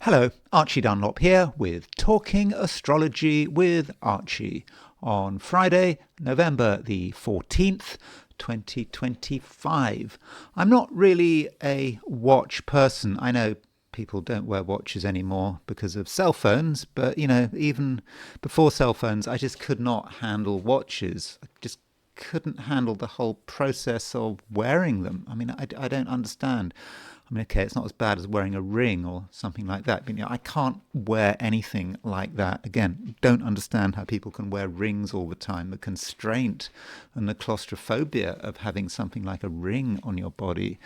Hello, Archie Dunlop here with Talking Astrology with Archie on Friday, November the 14th, 2025. I'm not really a watch person. I know people don't wear watches anymore because of cell phones, but even before cell phones, I just could not handle watches. I just couldn't handle the whole process of wearing them. I mean, I don't understand. I mean, okay, it's not as bad as wearing a ring or something like that, but I can't wear anything like that. Again, don't understand how people can wear rings all the time. The constraint and the claustrophobia of having something like a ring on your body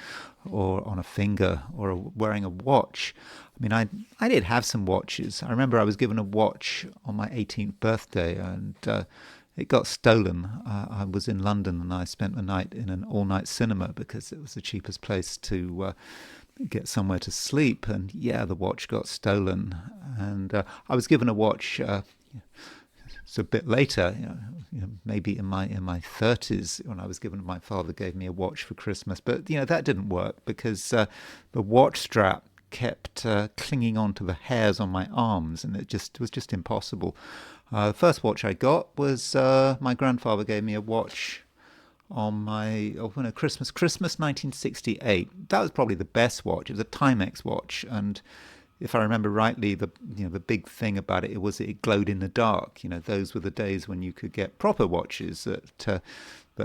or on a finger or wearing a watch. I mean, I did have some watches. I remember I was given a watch on my 18th birthday and it got stolen. I was in London and I spent the night in an all-night cinema because it was the cheapest place to get somewhere to sleep. And yeah, the watch got stolen. And I was given a watch it's a bit later, maybe in my 30s, when I was given, my father gave me a watch for Christmas. But that didn't work because the watch strap kept clinging onto the hairs on my arms, and it was just impossible. The first watch I got was my grandfather gave me a watch on Christmas 1968. That was probably the best watch. It was a Timex watch, and if I remember rightly, the big thing about it was it glowed in the dark. Those were the days when you could get proper watches that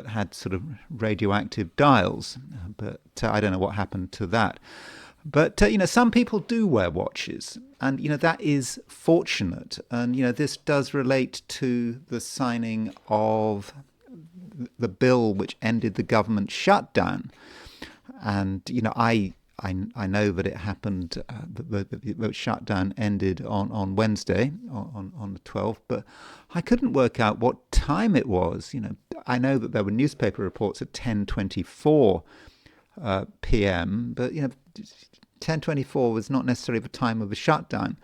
had sort of radioactive dials. But I don't know what happened to that. But, some people do wear watches, and, that is fortunate. And, this does relate to the signing of the bill which ended the government shutdown. And, I know that it happened, the shutdown ended on Wednesday, on the 12th, but I couldn't work out what time it was. I know that there were newspaper reports at 10:24 p.m., but, 10:24 was not necessarily the time of the shutdown.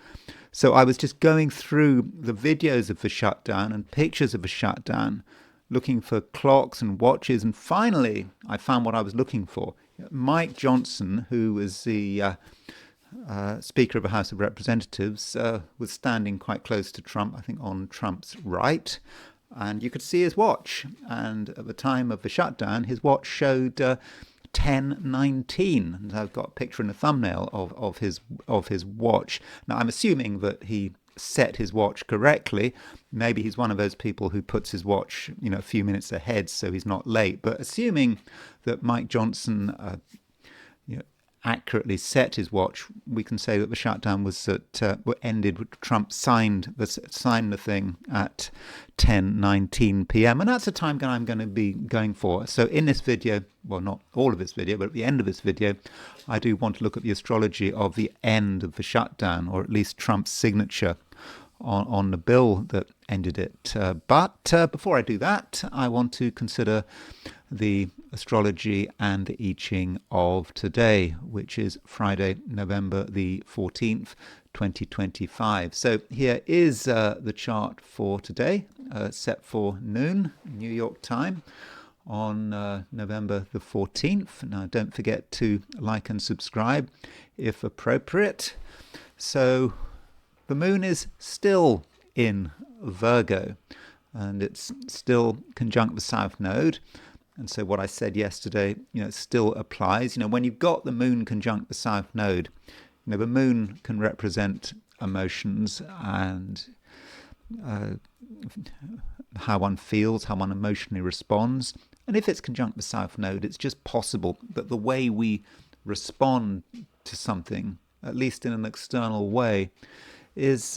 So I was just going through the videos of the shutdown and pictures of the shutdown, looking for clocks and watches, and finally I found what I was looking for. Mike Johnson, who was the Speaker of the House of Representatives, was standing quite close to Trump, I think on Trump's right, and you could see his watch. And at the time of the shutdown, his watch showed 10:19, and I've got a picture in the thumbnail of his watch. Now I'm assuming that he set his watch correctly. Maybe he's one of those people who puts his watch, a few minutes ahead so he's not late. But assuming that Mike Johnson accurately set his watch, we can say that the shutdown was ended. Trump signed the thing at 10:19 p.m. and that's the time I'm going to be going for. So in this video, well, not all of this video, but at the end of this video, I do want to look at the astrology of the end of the shutdown, or at least Trump's signature on the bill that ended it. But before I do that, I want to consider the astrology and the I Ching of today, which is Friday, November the 14th, 2025. So here is the chart for today, set for noon, New York time, on November the 14th. Now, don't forget to like and subscribe if appropriate. So the moon is still in Virgo, and it's still conjunct the South Node. And so what I said yesterday, still applies. When you've got the moon conjunct the South Node, the moon can represent emotions and how one feels, how one emotionally responds. And if it's conjunct the South Node, it's just possible that the way we respond to something, at least in an external way, is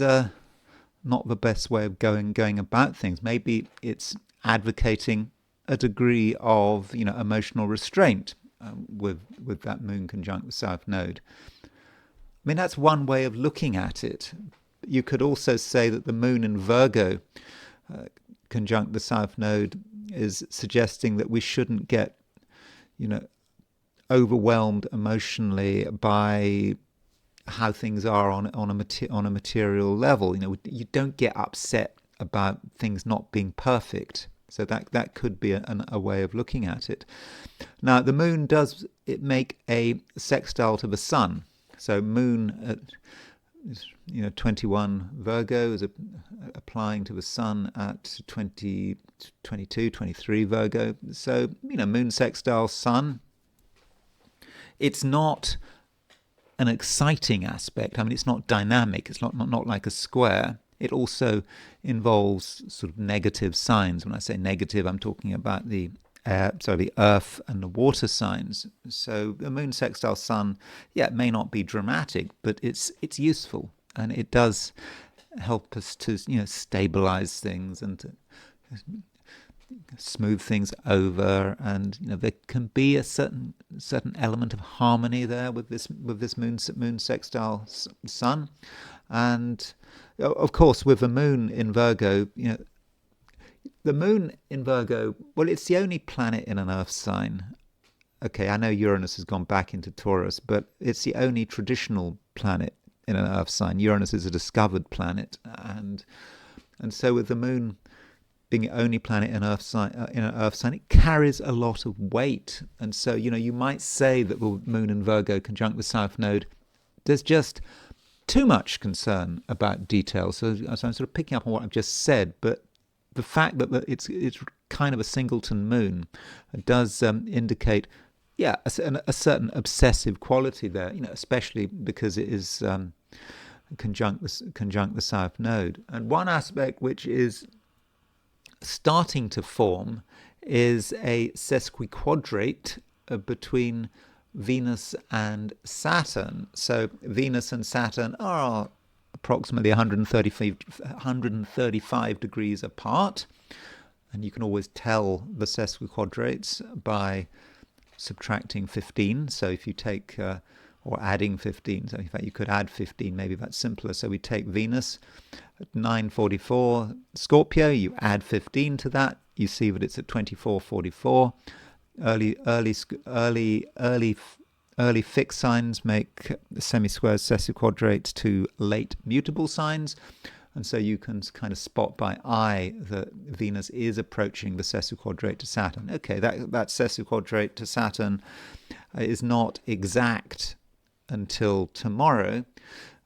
not the best way of going about things. Maybe it's advocating a degree of emotional restraint with that moon conjunct the South Node. I mean, that's one way of looking at it. You could also say that the moon in Virgo conjunct the South Node is suggesting that we shouldn't get overwhelmed emotionally by how things are on a material level. You don't get upset about things not being perfect. So that could be a way of looking at it. Now, the moon does make a sextile to the sun. So moon is 21 Virgo is applying to the Sun at 20, 22, 23 Virgo. So, Moon sextile Sun. It's not an exciting aspect. I mean, it's not dynamic. It's not like a square. It also involves sort of negative signs. When I say negative, I'm talking about the earth and the water signs. So the moon sextile sun, it may not be dramatic, but it's useful, and it does help us to stabilize things and to smooth things over, and there can be a certain element of harmony there with this moon sextile sun, and of course with the moon in Virgo, the moon in Virgo, well, it's the only planet in an Earth sign. Okay, I know Uranus has gone back into Taurus, but it's the only traditional planet in an Earth sign. Uranus is a discovered planet, and so with the moon being the only planet in an Earth sign, it carries a lot of weight. And so, you might say that the moon in Virgo conjunct the South Node, there's just too much concern about details. So I'm sort of picking up on what I've just said, but the fact that it's kind of a singleton moon does indicate, a certain obsessive quality there. Especially because it is conjunct the South Node. And one aspect which is starting to form is a sesquiquadrate between Venus and Saturn. So Venus and Saturn are approximately 135 degrees apart, and you can always tell the sesquiquadrates by subtracting 15. So if you take or adding 15, so in fact you could add 15, maybe that's simpler. So we take Venus at 944 Scorpio, you add 15 to that, you see that it's at 2444. Early fixed signs make semi-squares sesquiquadrates to late mutable signs, and so you can kind of spot by eye that Venus is approaching the sesquiquadrate to Saturn. Okay, that sesquiquadrate to Saturn is not exact until tomorrow,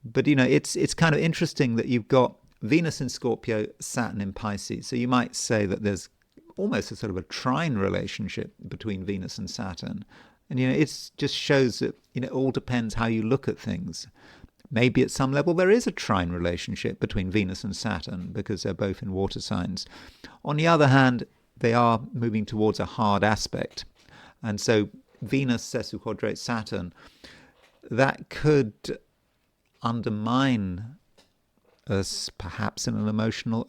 but it's kind of interesting that you've got Venus in Scorpio, Saturn in Pisces. So you might say that there's almost a sort of a trine relationship between Venus and Saturn. And, it just shows that, it all depends how you look at things. Maybe at some level there is a trine relationship between Venus and Saturn because they're both in water signs. On the other hand, they are moving towards a hard aspect. And so Venus sesquiquadrate Saturn, that could undermine us perhaps at an emotional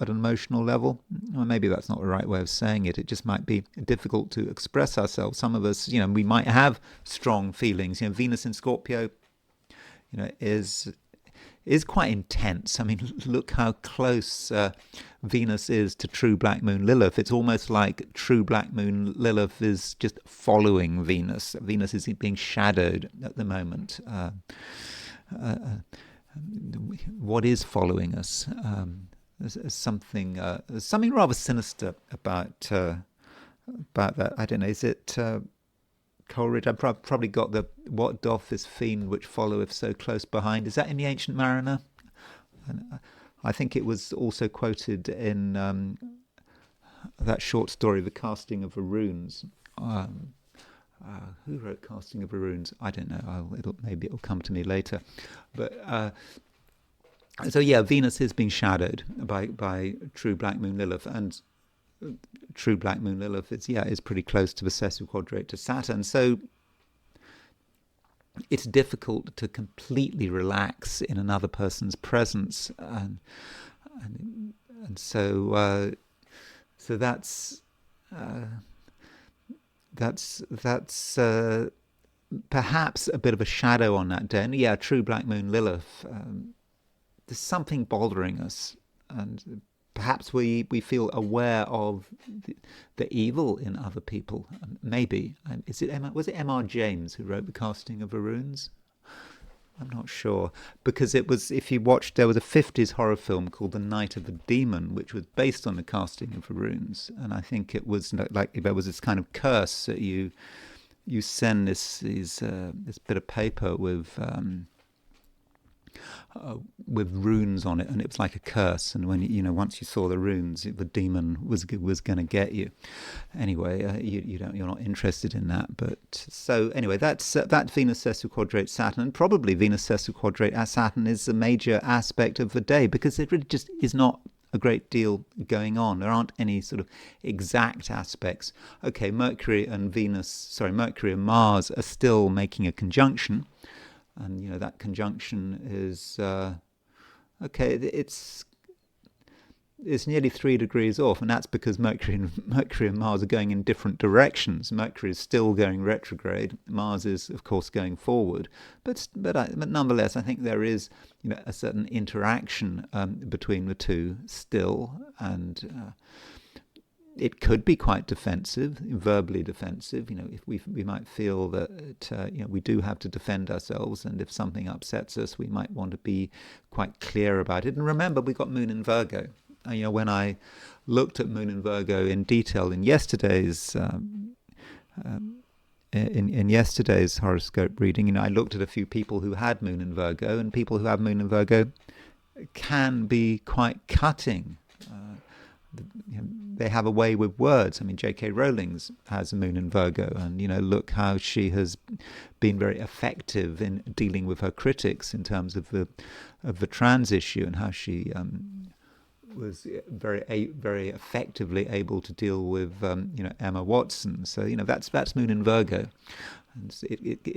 level. Or maybe that's not the right way of saying it. It just might be difficult to express ourselves. Some of us, we might have strong feelings. Venus in Scorpio, is quite intense. I mean, look how close Venus is to true black moon Lilith. It's almost like true black moon Lilith is just following Venus. Venus is being shadowed at the moment. What is following us? There's something rather sinister about that. I don't know. Is it Coleridge? I've probably got the "What doth this fiend which followeth so close behind"? Is that in the Ancient Mariner? I think it was also quoted in that short story, "The Casting of the Runes." Who wrote Casting of the Runes? I don't know. Maybe it'll come to me later. But so Venus is being shadowed by true black moon Lilith, and true black moon Lilith is pretty close to the sesquiquadrate to Saturn. So it's difficult to completely relax in another person's presence, and so that's perhaps a bit of a shadow on that day. And true black moon Lilith, there's something bothering us, and perhaps we feel aware of the evil in other people. Maybe was it M.R. James who wrote The Casting of the Runes? I'm not sure, because it was, if you watched, there was a 50s horror film called The Night of the Demon, which was based on The Casting of the Runes, and I think it was like there was this kind of curse that you send this bit of paper with with runes on it, and it was like a curse. And when once you saw the runes, the demon was going to get you. Anyway, you're not interested in that. But so anyway, that's that Venus sesquiquadrate Saturn, and probably Venus sesquiquadrate Saturn is a major aspect of the day, because it really just is not a great deal going on. There aren't any sort of exact aspects. Okay, Mercury and Mars are still making a conjunction, and that conjunction is okay. It's nearly 3 degrees off, and that's because Mercury and Mars are going in different directions. Mercury is still going retrograde. Mars is, of course, going forward. But nonetheless, I think there is a certain interaction between the two still, and it could be quite defensive, verbally defensive. If we might feel that we do have to defend ourselves, and if something upsets us, we might want to be quite clear about it. And remember, we got Moon in Virgo. When I looked at Moon in Virgo in detail in yesterday's in yesterday's horoscope reading, I looked at a few people who had Moon in Virgo, and people who have Moon in Virgo can be quite cutting. They have a way with words. J.K. Rowling has a Moon in Virgo, and look how she has been very effective in dealing with her critics in terms of the trans issue, and how she was very effectively able to deal with Emma Watson. So that's Moon in Virgo, and it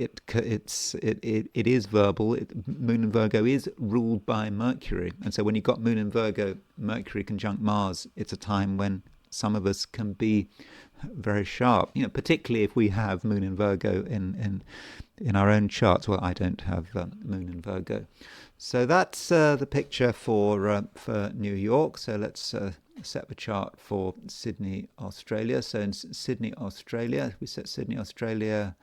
is verbal. Moon in Virgo is ruled by Mercury, and so when you've got Moon in Virgo, Mercury conjunct Mars, it's a time when some of us can be very sharp. Particularly if we have Moon in Virgo in our own charts. Well, I don't have Moon in Virgo. So that's the picture for New York. So let's set the chart for Sydney, Australia. So in Sydney, Australia, we set Sydney, Australia.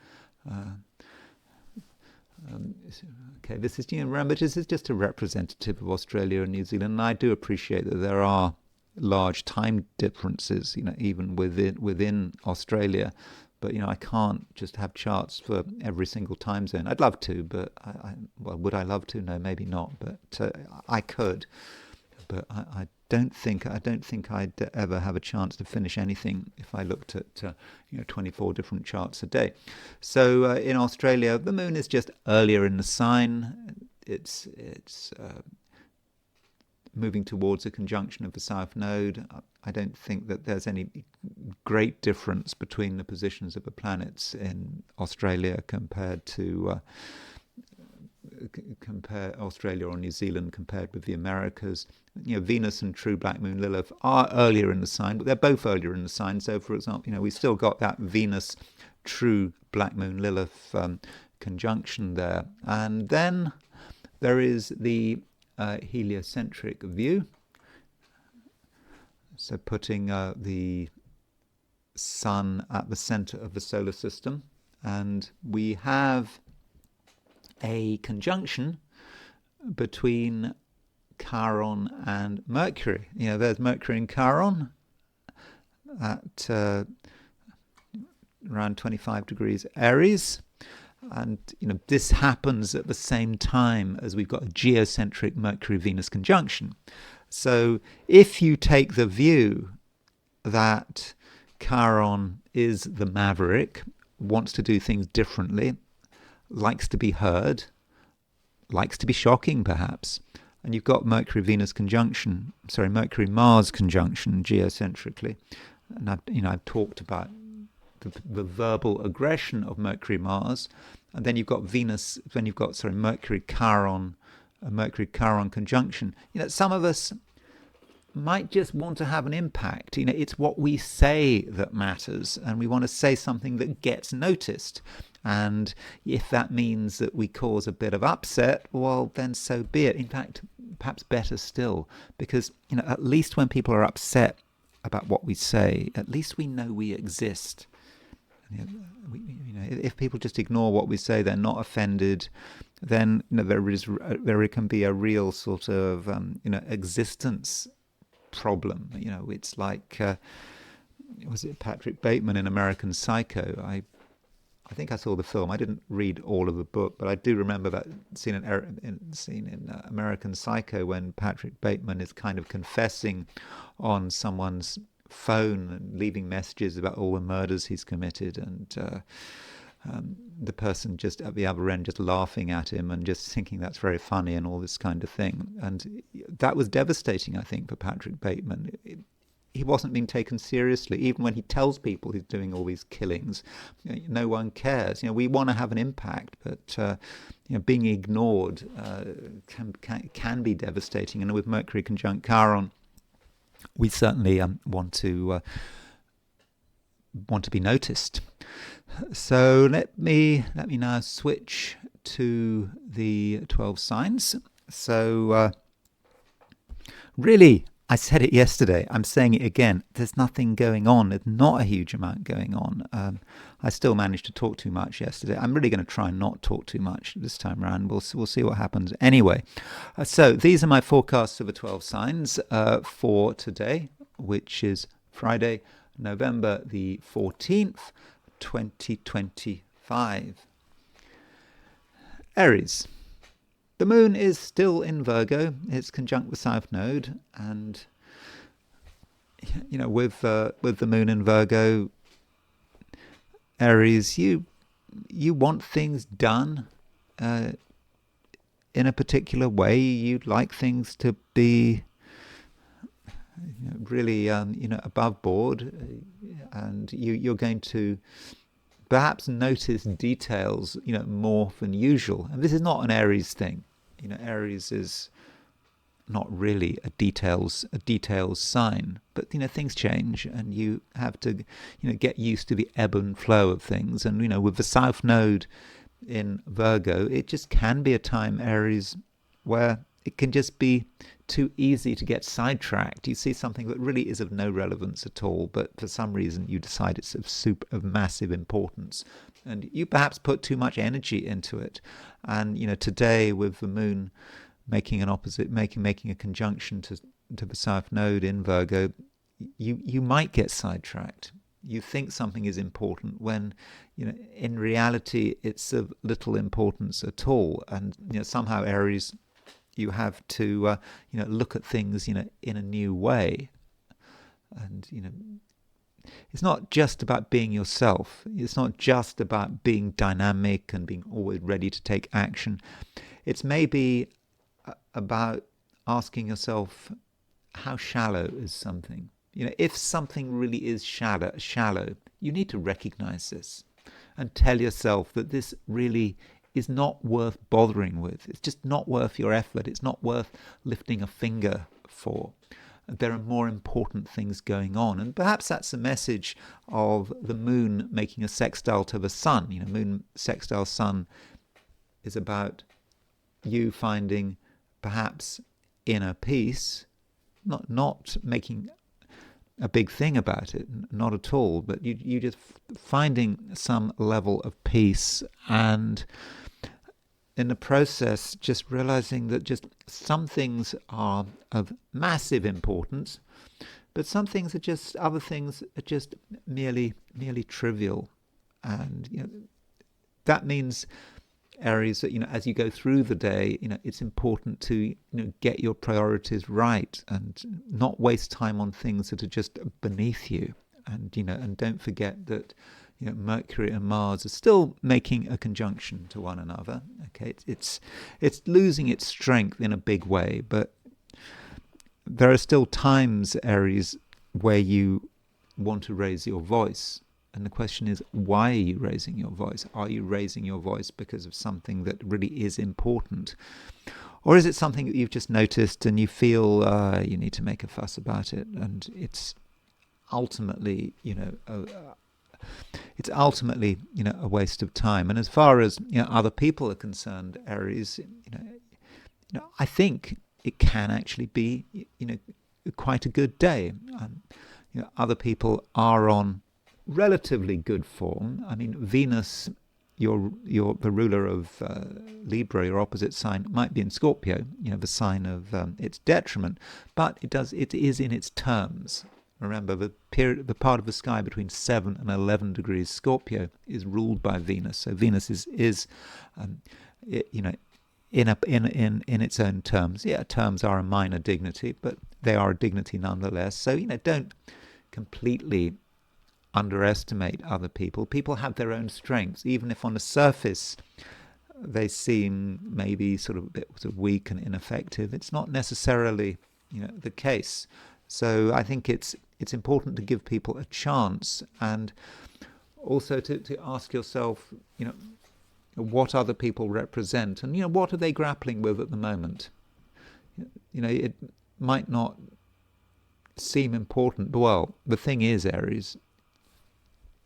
Okay, this is remember, this is just a representative of Australia and New Zealand. And I do appreciate that there are large time differences, even within Australia. But I can't just have charts for every single time zone. I'd love to, but would I love to? No, maybe not. But I could. But I don't think I'd ever have a chance to finish anything if I looked at 24 different charts a day. So in Australia, the moon is just earlier in the sign. It's moving towards a conjunction of the South Node. I don't think that there's any great difference between the positions of the planets in Australia compared to compare Australia or New Zealand compared with the Americas. Venus and true black moon Lilith are earlier in the sign, but they're both earlier in the sign. So, for example, we've still got that Venus true black moon Lilith conjunction there. And then there is the heliocentric view. So putting the sun at the center of the solar system, and we have a conjunction between Chiron and Mercury. There's Mercury and Chiron at around 25 degrees Aries. And this happens at the same time as we've got a geocentric Mercury-Venus conjunction. So if you take the view that Chiron is the maverick, wants to do things differently, likes to be heard, likes to be shocking perhaps, and you've got Mercury-Mars conjunction geocentrically, and I've talked about the verbal aggression of Mercury-Mars, and then you've got Mercury-Chiron, a Mercury-Chiron conjunction. Some of us might just want to have an impact. It's what we say that matters, and we want to say something that gets noticed. And if that means that we cause a bit of upset, well, then so be it. In fact, perhaps better still, because at least when people are upset about what we say, at least we know we exist. If people just ignore what we say, they're not offended, then there can be a real sort of existence problem. It's like was it Patrick Bateman in American Psycho? I think I saw the film. I didn't read all of the book, but I do remember that scene in American Psycho when Patrick Bateman is kind of confessing on someone's phone and leaving messages about all the murders he's committed, and the person just at the other end just laughing at him and just thinking that's very funny and all this kind of thing. And that was devastating, I think, for Patrick Bateman. He wasn't being taken seriously, even when he tells people he's doing all these killings. No one cares. We want to have an impact, but being ignored can be devastating. And with Mercury conjunct Chiron, we certainly want to be noticed. So let me now switch to the 12 signs. So really, I said it yesterday, I'm saying it again, there's nothing going on. There's not a huge amount going on. I still managed to talk too much yesterday. I'm really going to try and not talk too much this time around. We'll see what happens. Anyway, so these are my forecasts for the 12 signs for today, which is Friday, November the 14th, 2025. Aries. The moon is still in Virgo. It's conjunct the South Node, and with the moon in Virgo, Aries, you want things done in a particular way. You'd like things to be really above board, and you're going to perhaps notice details more than usual. And this is not an Aries thing. Aries is not really a details sign, but things change, and you have to get used to the ebb and flow of things. And with the South Node in Virgo, it just can be a time, Aries, where it can just be too easy to get sidetracked. You see something that really is of no relevance at all, but for some reason you decide it's of massive importance, and you perhaps put too much energy into it. And today, with the moon making a conjunction to the South Node in Virgo, you might get sidetracked. You think something is important when in reality it's of little importance at all. And somehow, Aries, you have to look at things in a new way. And it's not just about being yourself. It's not just about being dynamic and being always ready to take action. It's maybe about asking yourself, how shallow is something? If something really is shallow, you need to recognize this and tell yourself that this really is not worth bothering with. It's just not worth your effort. It's not worth lifting a finger for. There are more important things going on. And perhaps that's the message of the moon making a sextile to the sun. Moon sextile sun is about you finding perhaps inner peace, not making a big thing about it, not at all, but you just finding some level of peace, and in the process just realizing that just some things are of massive importance, but some things are just, other things are just merely trivial. And that means, Aries, that as you go through the day, it's important to get your priorities right and not waste time on things that are just beneath you. And don't forget that Mercury and Mars are still making a conjunction to one another. Okay, it's losing its strength in a big way, but there are still times, Aries, where you want to raise your voice. And the question is, why are you raising your voice? Are you raising your voice because of something that really is important? Or is it something that you've just noticed and you feel you need to make a fuss about it? And it's ultimately, a waste of time. And as far as other people are concerned, Aries, I think it can actually be, quite a good day. Other people are on relatively good form. I mean, Venus, the ruler of Libra, your opposite sign, might be in Scorpio, the sign of its detriment, but it is in its terms, Remember, the part of the sky between 7 and 11 degrees Scorpio is ruled by Venus. So Venus is you know, in its own terms. Yeah, terms are a minor dignity, but they are a dignity nonetheless. So, don't completely underestimate other people. People have their own strengths, even if on the surface they seem maybe sort of a bit sort of weak and ineffective. It's not necessarily, the case. So I think it's important to give people a chance, and also to ask yourself, what other people represent, and what are they grappling with at the moment. It might not seem important. Well, the thing is, Aries,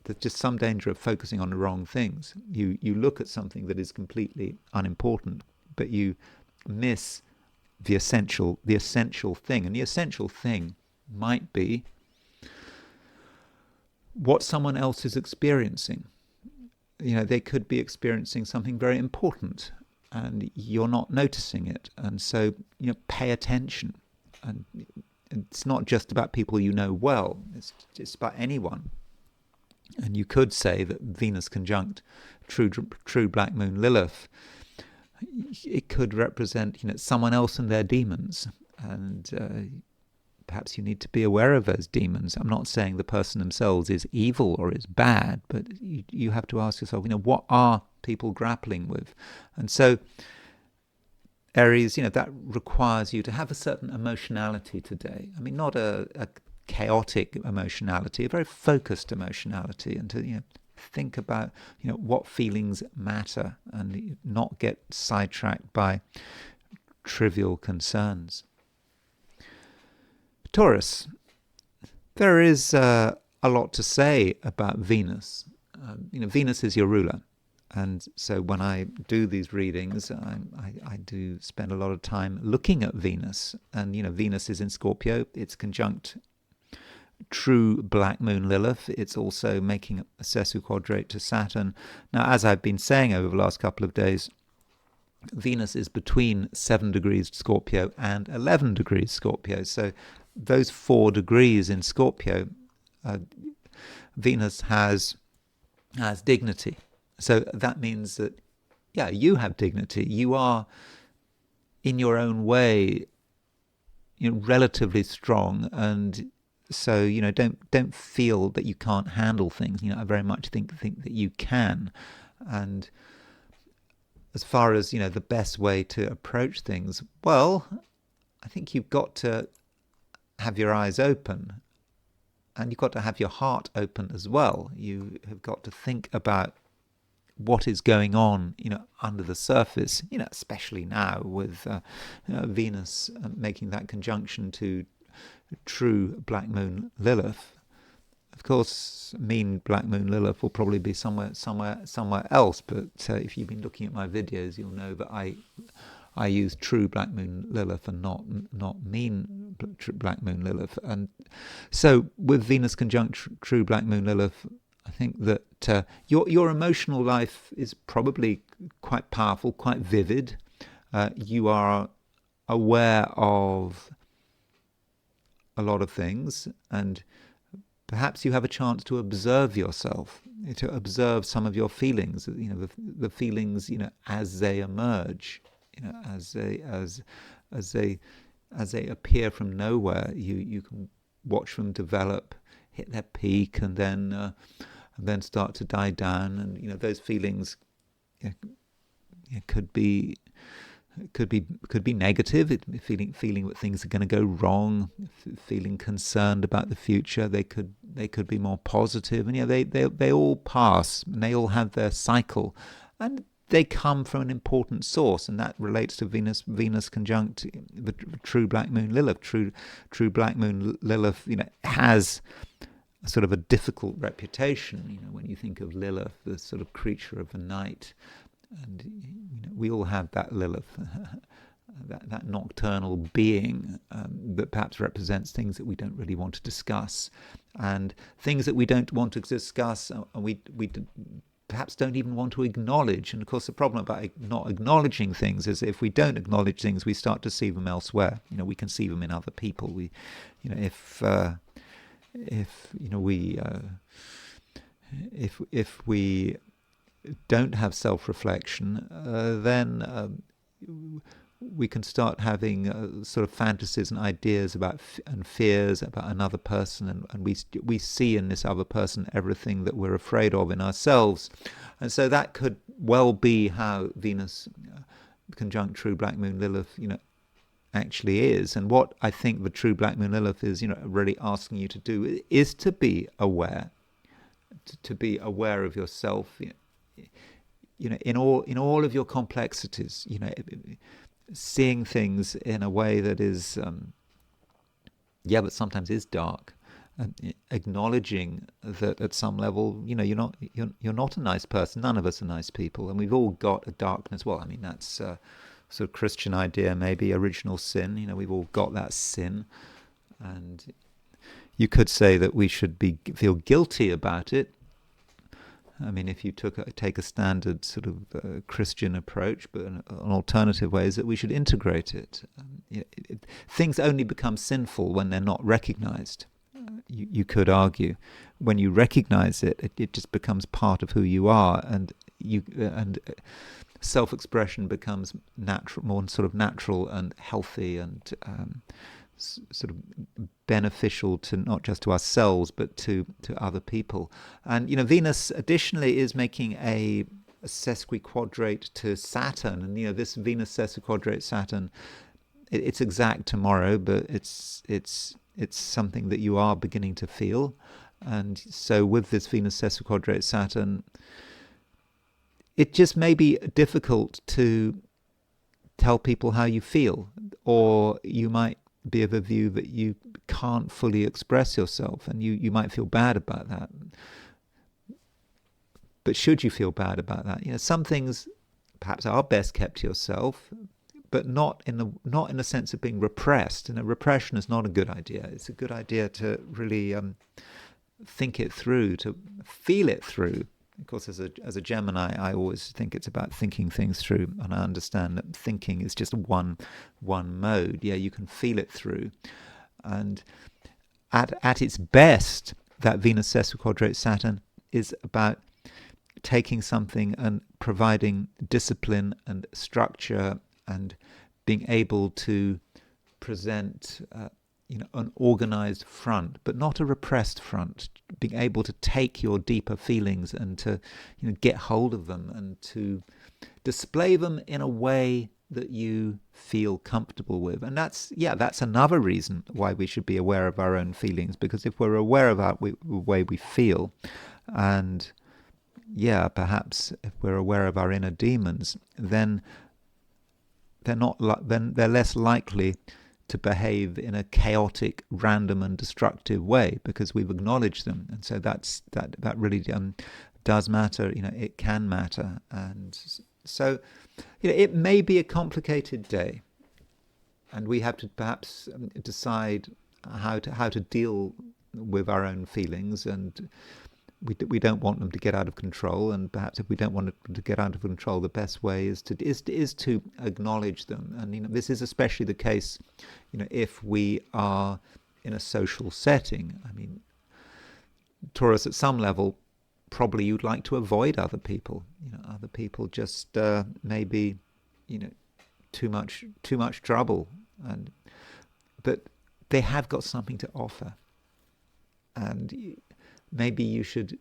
there's just some danger of focusing on the wrong things. You look at something that is completely unimportant, but you miss the essential thing. And the essential thing might be what someone else is experiencing. They could be experiencing something very important and you're not noticing it. And so, pay attention. And it's not just about people you know well, it's just about anyone. And you could say that Venus conjunct true black moon Lilith, it could represent, someone else and their demons. And perhaps you need to be aware of those demons. I'm not saying the person themselves is evil or is bad, but you have to ask yourself, what are people grappling with? And so, Aries, that requires you to have a certain emotionality today. I mean, not a chaotic emotionality, a very focused emotionality, and to think about what feelings matter and not get sidetracked by trivial concerns. Taurus, there is a lot to say about Venus. Venus is your ruler. And so when I do these readings, I do spend a lot of time looking at Venus. And, Venus is in Scorpio. It's conjunct true black moon Lilith. It's also making a sesquiquadrate to Saturn. Now, as I've been saying over the last couple of days, Venus is between 7 degrees Scorpio and 11 degrees Scorpio. So those 4 degrees in Scorpio, Venus has dignity. So that means that, you have dignity. You are, in your own way, relatively strong, and so don't feel that you can't handle things. I very much think that you can. And as far as the best way to approach things, well, I think you've got to have your eyes open, and you've got to have your heart open as well. You have got to think about what is going on, under the surface, especially now with Venus making that conjunction to true black moon Lilith. Of course, mean black moon Lilith will probably be somewhere else. But if you've been looking at my videos, you'll know that I use true black moon Lilith and not mean black moon Lilith. And so with Venus conjunct true black moon Lilith, I think that your emotional life is probably quite powerful, quite vivid. You are aware of a lot of things, and perhaps you have a chance to observe yourself, to observe some of your feelings. The feelings, as they emerge, as they appear from nowhere. You can watch them develop, hit their peak, and then start to die down. And those feelings could be negative, feeling that things are going to go wrong, feeling concerned about the future. They could be more positive, and they all pass, and they all have their cycle, and they come from an important source, and that relates to Venus conjunct the true black moon Lilith. True black moon Lilith, has sort of a difficult reputation. When you think of Lilith, the sort of creature of the night, and we all have that Lilith, that nocturnal being that perhaps represents things that we don't really want to discuss, and things that we don't want to discuss, and we perhaps don't even want to acknowledge. And of course, the problem about not acknowledging things is if we don't acknowledge things, we start to see them elsewhere. We can see them in other people. if if we don't have self-reflection, then we can start having sort of fantasies and ideas about and fears about another person, and we see in this other person everything that we're afraid of in ourselves, and so that could well be how Venus conjunct true black moon Lilith, actually is. And what I think the true black moon Lilith is, really asking you to do is to be aware, to be aware of yourself, in all of your complexities, seeing things in a way that is, but sometimes is dark, and acknowledging that at some level, you're not a nice person. None of us are nice people, and we've all got a darkness. Well, I mean, that's sort of Christian idea, maybe original sin. We've all got that sin, and you could say that we should feel guilty about it. I mean, if you take a standard sort of Christian approach, but an alternative way is that we should integrate it. Things only become sinful when they're not recognized. You could argue, when you recognize it, it just becomes part of who you are, and self-expression becomes natural, more sort of natural and healthy, and sort of beneficial to not just to ourselves but to other people. And Venus additionally is making a sesquiquadrate to Saturn, and this Venus sesquiquadrate Saturn, it's exact tomorrow, but it's something that you are beginning to feel. And so with this Venus sesquiquadrate Saturn, it just may be difficult to tell people how you feel, or you might be of a view that you can't fully express yourself, and you might feel bad about that. But should you feel bad about that? Some things perhaps are best kept to yourself, but not in the sense of being repressed. And repression is not a good idea. It's a good idea to really think it through, to feel it through. Of course, as a Gemini, I always think it's about thinking things through, and I understand that thinking is just one mode. Yeah, you can feel it through, and at its best, that Venus sesquiquadrate Saturn is about taking something and providing discipline and structure, and being able to present an organized front, but not a repressed front. Being able to take your deeper feelings and to get hold of them, and to display them in a way that you feel comfortable with. And that's another reason why we should be aware of our own feelings, because if we're aware of the way we feel, and perhaps if we're aware of our inner demons, then they're less likely to behave in a chaotic, random, and destructive way, because we've acknowledged them. And so that really does matter. It can matter. And so it may be a complicated day, and we have to perhaps decide how to deal with our own feelings, and we don't want them to get out of control. And perhaps if we don't want them to get out of control, the best way is to acknowledge them. And this is especially the case, if we are in a social setting. I mean, Taurus, at some level, probably you'd like to avoid other people. Other people just maybe too much trouble, but they have got something to offer, and maybe you should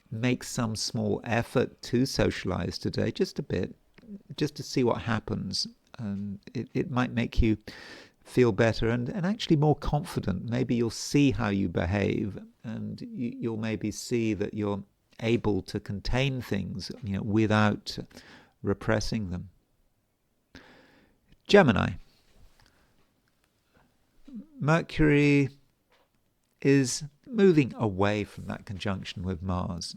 make some small effort to socialize today, just a bit, just to see what happens. And it might make you feel better and actually more confident. Maybe you'll see how you behave, and you'll maybe see that you're able to contain things, without repressing them. Gemini. Mercury is moving away from that conjunction with Mars.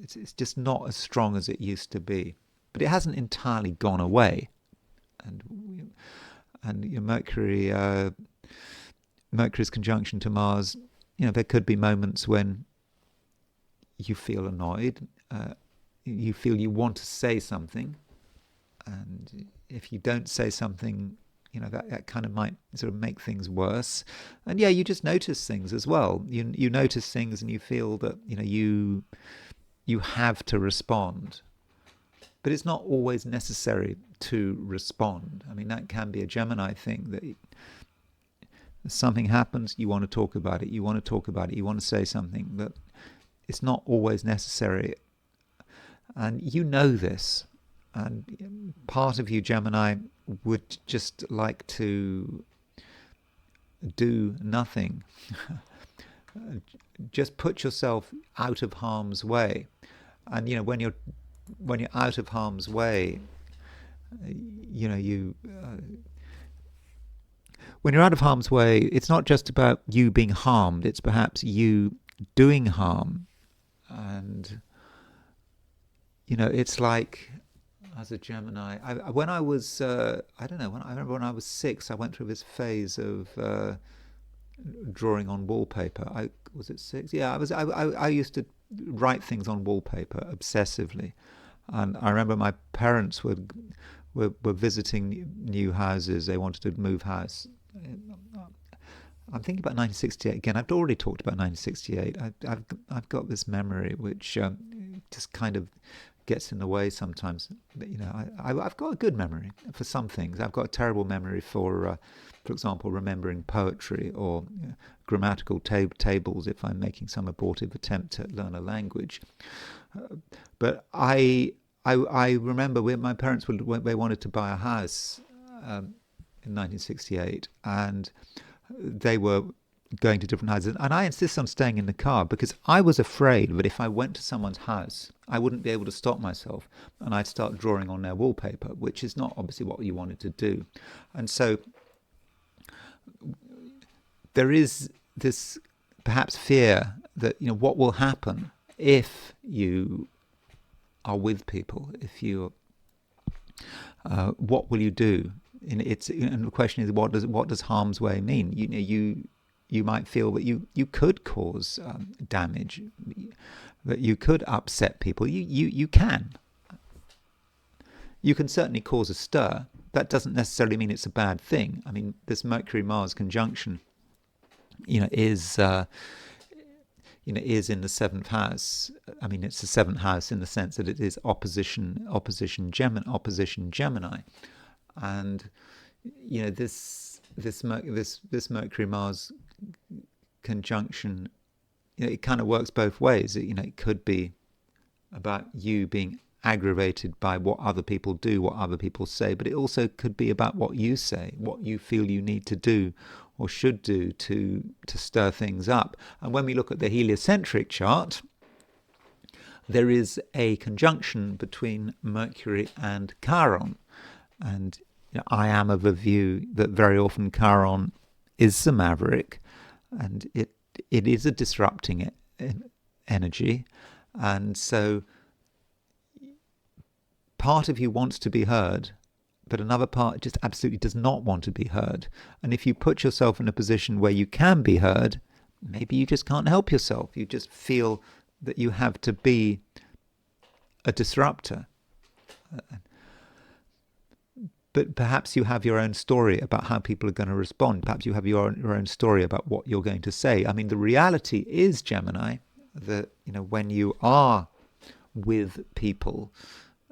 It's just not as strong as it used to be, but it hasn't entirely gone away. And Mercury's conjunction to Mars, there could be moments when you feel annoyed, you feel you want to say something, and if you don't say something, that kind of might sort of make things worse. And yeah, you just notice things as well. You notice things and you feel that you have to respond. But it's not always necessary to respond. I mean, that can be a Gemini thing, that something happens, you want to talk about it, you want to talk about it, you want to say something, but it's not always necessary. And you know this. And part of you, Gemini, would just like to do nothing. Just put yourself out of harm's way. And when you're out of harm's way, when you're out of harm's way, it's not just about you being harmed, it's perhaps you doing harm. And it's like, as a Gemini, when I was I remember when I was 6, I went through this phase of drawing on wallpaper. Was it 6? Yeah, I used to write things on wallpaper obsessively. And I remember my parents were visiting new houses. They wanted to move house. I'm thinking about 1968 again. I've already talked about 1968. I've got this memory which just kind of gets in the way sometimes. But, I've got a good memory for some things. I've got a terrible memory for example, remembering poetry or grammatical tables if I'm making some abortive attempt to learn a language. But I remember when my parents they wanted to buy a house in 1968, and they were going to different houses, and I insisted on staying in the car because I was afraid that if I went to someone's house, I wouldn't be able to stop myself, and I'd start drawing on their wallpaper, which is not obviously what you wanted to do. And so there is this perhaps fear that what will happen if you are with people, if you what will you do? And the question is, what does harm's way mean? You might feel that you could cause damage, that you could upset people. You can certainly cause a stir. That doesn't necessarily mean it's a bad thing. I mean, this Mercury-Mars conjunction, is in the 7th house. I mean, it's the 7th house in the sense that it is opposition Gemini, and this Mercury-Mars conjunction, it kind of works both ways. It could be about you being aggravated by what other people do, what other people say, but it also could be about what you say, what you feel you need to do or should do to stir things up. And when we look at the heliocentric chart, there is a conjunction between Mercury and Chiron. And I am of a view that very often Chiron is the maverick, and it is a disrupting energy. And so part of you wants to be heard, but another part just absolutely does not want to be heard. And if you put yourself in a position where you can be heard, maybe you just can't help yourself. You just feel that you have to be a disruptor. But perhaps you have your own story about how people are going to respond. Perhaps you have your own story about what you're going to say. I mean, the reality is, Gemini, that when you are with people,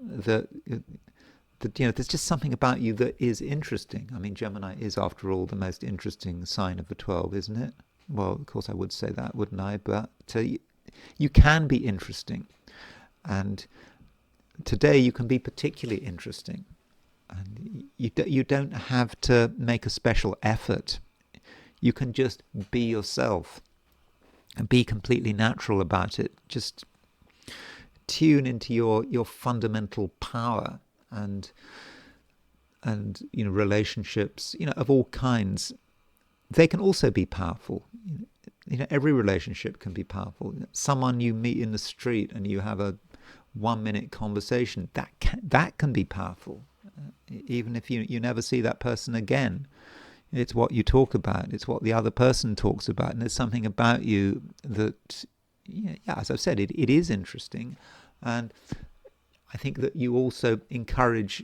that there's just something about you that is interesting. I mean, Gemini is, after all, the most interesting sign of the 12, isn't it? Well, of course I would say that, wouldn't I? But you can be interesting. And today you can be particularly interesting. And you don't have to make a special effort. You can just be yourself and be completely natural about it. Just tune into your fundamental power and relationships of all kinds. They can also be powerful. Every relationship can be powerful. Someone you meet in the street and you have a 1-minute conversation, that can be powerful. Even if you never see that person again, it's what you talk about, it's what the other person talks about, and there's something about you that, as I've said, it is interesting. And I think that you also encourage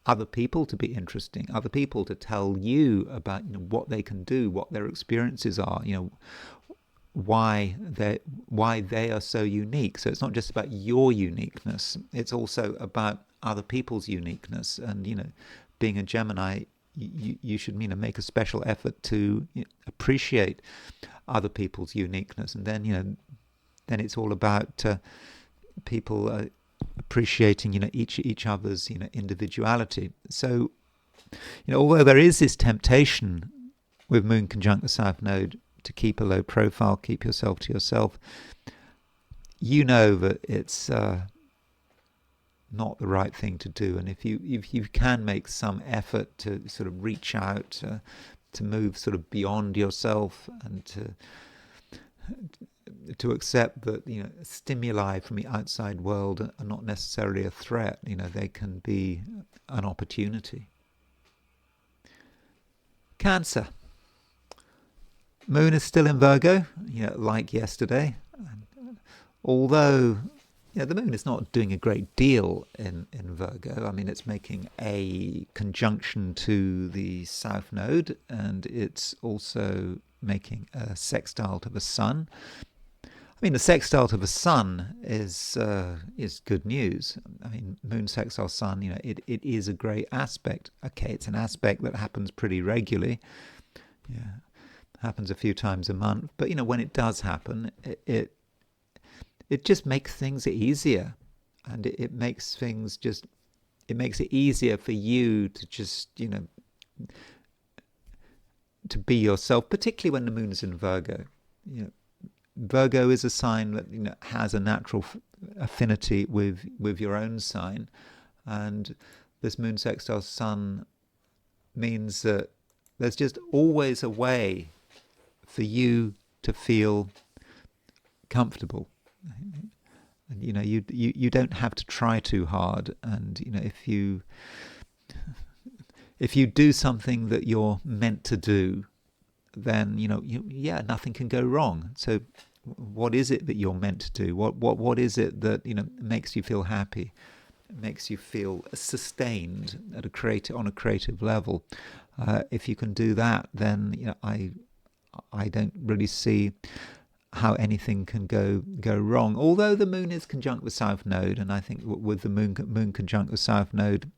other people to be interesting, other people to tell you about what they can do, what their experiences are, why they are so unique. So it's not just about your uniqueness; it's also about other people's uniqueness. And being a Gemini, you should make a special effort to appreciate other people's uniqueness, and then it's all about people appreciating each other's individuality. So although there is this temptation with Moon conjunct the South Node to keep a low profile, keep yourself to yourself, that it's not the right thing to do. And if you can make some effort to sort of reach out, to move sort of beyond yourself, and to accept that stimuli from the outside world are not necessarily a threat. They can be an opportunity. Cancer. Moon is still in Virgo, like yesterday. Although the Moon is not doing a great deal in Virgo. I mean, it's making a conjunction to the South Node, and it's also making a sextile to the Sun. I mean, the sextile to the Sun is good news. I mean, Moon sextile Sun, it is a great aspect. Okay, it's an aspect that happens pretty regularly. Yeah, happens a few times a month. But when it does happen, it just makes things easier, and it makes things it makes it easier for you to just to be yourself, particularly when the Moon is in Virgo. Virgo is a sign that has a natural affinity with your own sign, and this Moon sextile Sun means that there's just always a way for you to feel comfortable. And you don't have to try too hard, and if you do something that you're meant to do, then nothing can go wrong. So what is it that you're meant to do? What is it that makes you feel happy, makes you feel sustained on a creative level? If you can do that, then I don't really see how anything can go wrong. Although the Moon is conjunct with South Node, and I think with the Moon conjunct with South Node,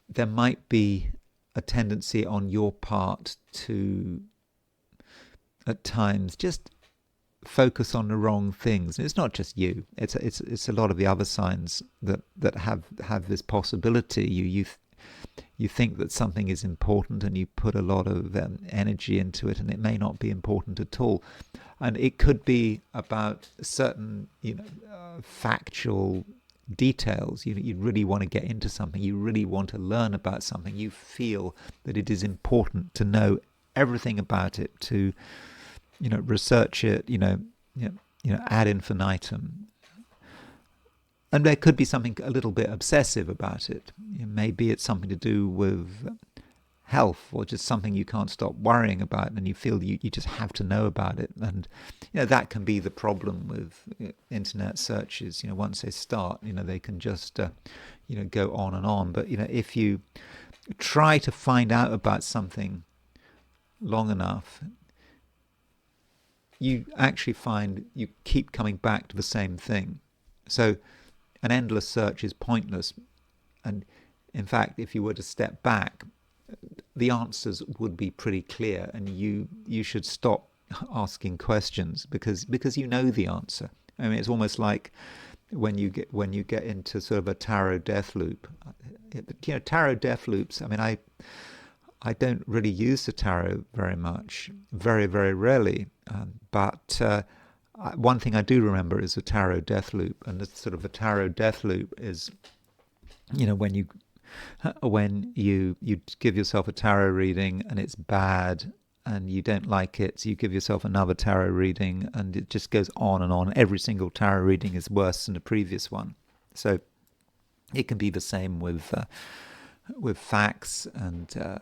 there might be a tendency on your part to, at times, just focus on the wrong things. And it's not just you; it's a lot of the other signs that have this possibility. You think that something is important, and you put a lot of energy into it, and it may not be important at all. And it could be about certain, factual details. You really want to get into something. You really want to learn about something. You feel that it is important to know everything about it, to, research it, ad infinitum. And there could be something a little bit obsessive about it. Maybe it's something to do with health, or just something you can't stop worrying about, and you feel you just have to know about it. And that can be the problem with internet searches. Once they start, they can just go on and on. But if you try to find out about something long enough, you actually find you keep coming back to the same thing. So an endless search is pointless. And in fact, if you were to step back, the answers would be pretty clear, and you should stop asking questions because you know the answer. I mean, it's almost like when you get into sort of a tarot death loop. Tarot death loops. I mean, I don't really use the tarot very much, very, very rarely. But one thing I do remember is the tarot death loop, and the sort of a tarot death loop is, when you give yourself a tarot reading and it's bad and you don't like it, so you give yourself another tarot reading, and it just goes on and on. Every single tarot reading is worse than the previous one. So it can be the same with facts, and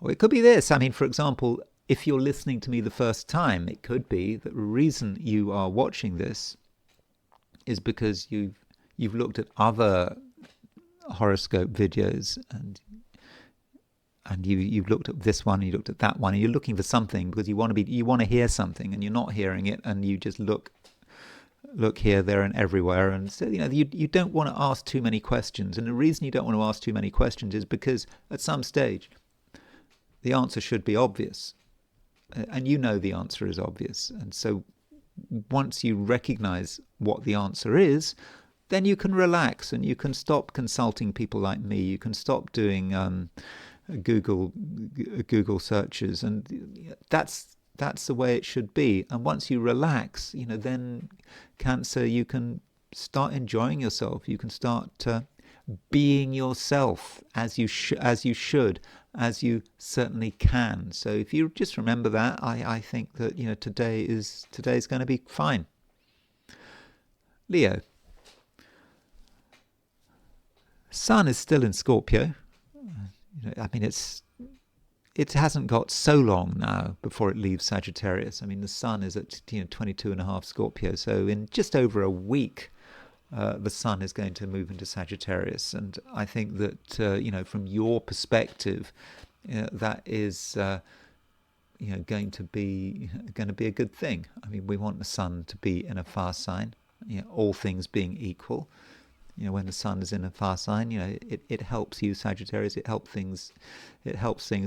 or it could be this. I mean, for example, if you're listening to me the first time, it could be that the reason you are watching this is because you've looked at other horoscope videos, and you've looked at this one, and you looked at that one, and you're looking for something because you want to hear something, and you're not hearing it, and you just look here, there, and everywhere. And so you don't want to ask too many questions. And the reason you don't want to ask too many questions is because at some stage the answer should be obvious, and the answer is obvious. And so once you recognize what the answer is, then you can relax, and you can stop consulting people like me. You can stop doing Google searches, and that's the way it should be. And once you relax, then Cancer, you can start enjoying yourself. You can start being yourself as you should, as you certainly can. So if you just remember that, I think that today's going to be fine. Leo, Sun is still in Scorpio. I mean, it hasn't got so long now before it leaves Sagittarius. I mean, the Sun is at 22.5 Scorpio, so in just over a week, the Sun is going to move into Sagittarius. And I think that from your perspective, that is going to be a good thing. I mean, we want the Sun to be in a fire sign, all things being equal. When the Sun is in a fire sign, it helps you, Sagittarius. It helps things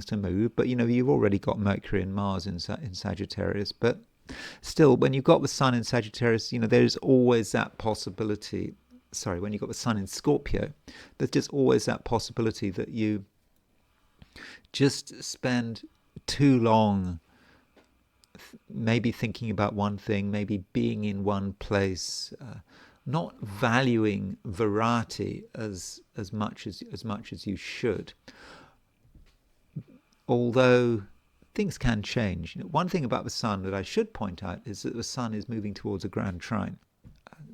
to move. But you've already got Mercury and Mars in Sagittarius. But still, when you've got the Sun in Sagittarius, there's always that possibility. Sorry, when you've got the Sun in Scorpio, there's just always that possibility that you just spend too long maybe thinking about one thing, maybe being in one place, not valuing variety as much as you should. Although things can change. One thing about the Sun that I should point out is that the Sun is moving towards a grand trine.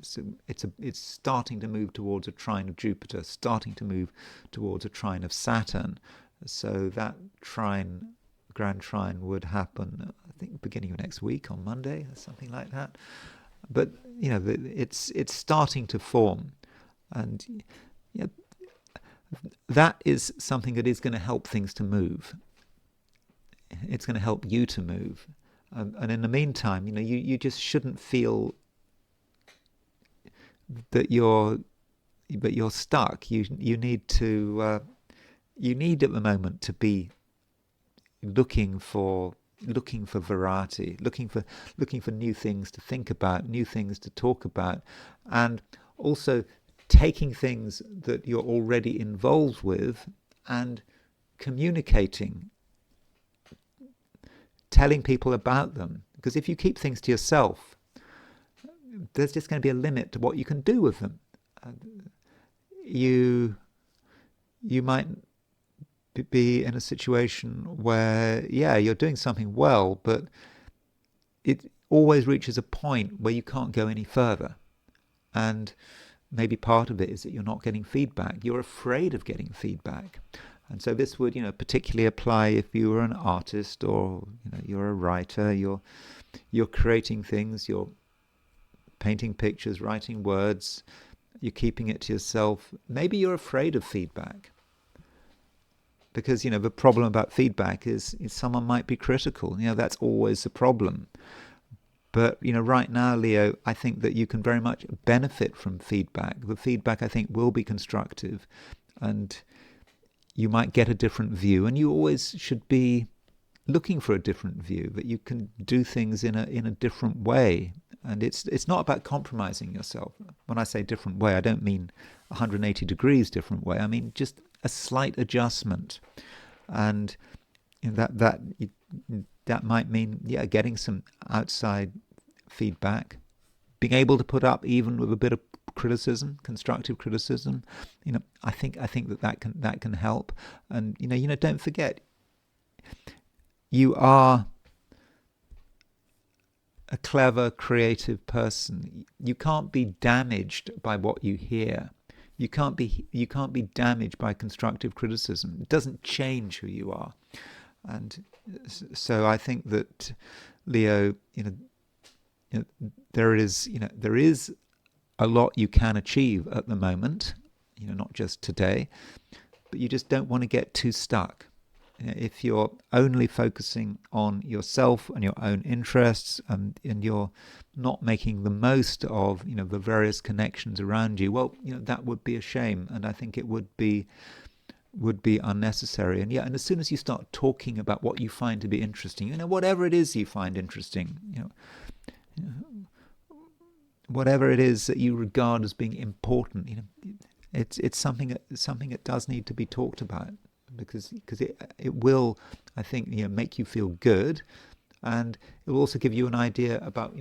So it's starting to move towards a trine of Jupiter, starting to move towards a trine of Saturn. So that grand trine would happen, I think, beginning of next week on Monday or something like that. But it's starting to form, and that is something that is going to help things to move. It's going to help you to move, and in the meantime, you just shouldn't feel that you're stuck. You need at the moment to be looking for variety, looking for new things to think about, new things to talk about, and also taking things that you're already involved with and communicating, telling people about them. Because if you keep things to yourself, there's just going to be a limit to what you can do with them. You might be in a situation where, you're doing something well, but it always reaches a point where you can't go any further. And maybe part of it is that you're not getting feedback. You're afraid of getting feedback. And so this would, particularly apply if you were an artist, or, you're a writer, you're creating things, you're painting pictures, writing words, you're keeping it to yourself. Maybe you're afraid of feedback. Because, the problem about feedback is someone might be critical. That's always the problem. But, right now, Leo, I think that you can very much benefit from feedback. The feedback, I think, will be constructive. And you might get a different view. And you always should be looking for a different view, that you can do things in a different way. And it's not about compromising yourself. When I say different way, I don't mean 180 degrees different way. I mean just a slight adjustment. And that might mean getting some outside feedback, being able to put up even with a bit of criticism, constructive criticism. I think that can help. And don't forget, you are a clever, creative person. You can't be damaged by what you hear. You can't be damaged by constructive criticism. It doesn't change who you are. And so I think that, Leo, there is a lot you can achieve at the moment. not just today, but you just don't want to get too stuck. If you're only focusing on yourself and your own interests, and you're not making the most of the various connections around you, well, that would be a shame, and I think it would be unnecessary. And as soon as you start talking about what you find to be interesting, whatever it is you find interesting, whatever it is that you regard as being important, it's something that does need to be talked about, because it will, I think, make you feel good, and it will also give you an idea about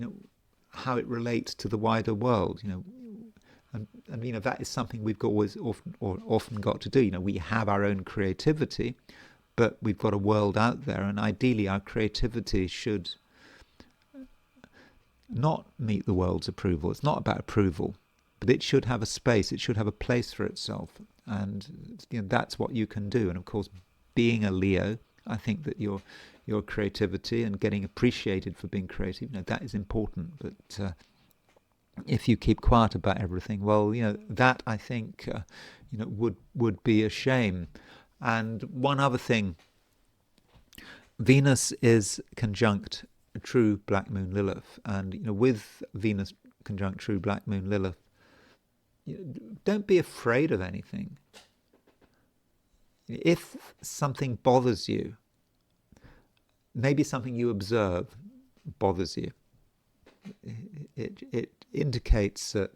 how it relates to the wider world. And that is something we've always often got to do. We have our own creativity, but we've got a world out there, and ideally our creativity should not meet the world's approval. It's not about approval, but it should have a space. It should have a place for itself, and that's what you can do. And of course, being a Leo, I think that your creativity and getting appreciated for being creative, that is important. But if you keep quiet about everything, well, that I think would be a shame. And one other thing, Venus is conjunct true black moon Lilith, and with Venus conjunct true black moon Lilith, don't be afraid of anything. If something bothers you, maybe something you observe bothers you, it indicates that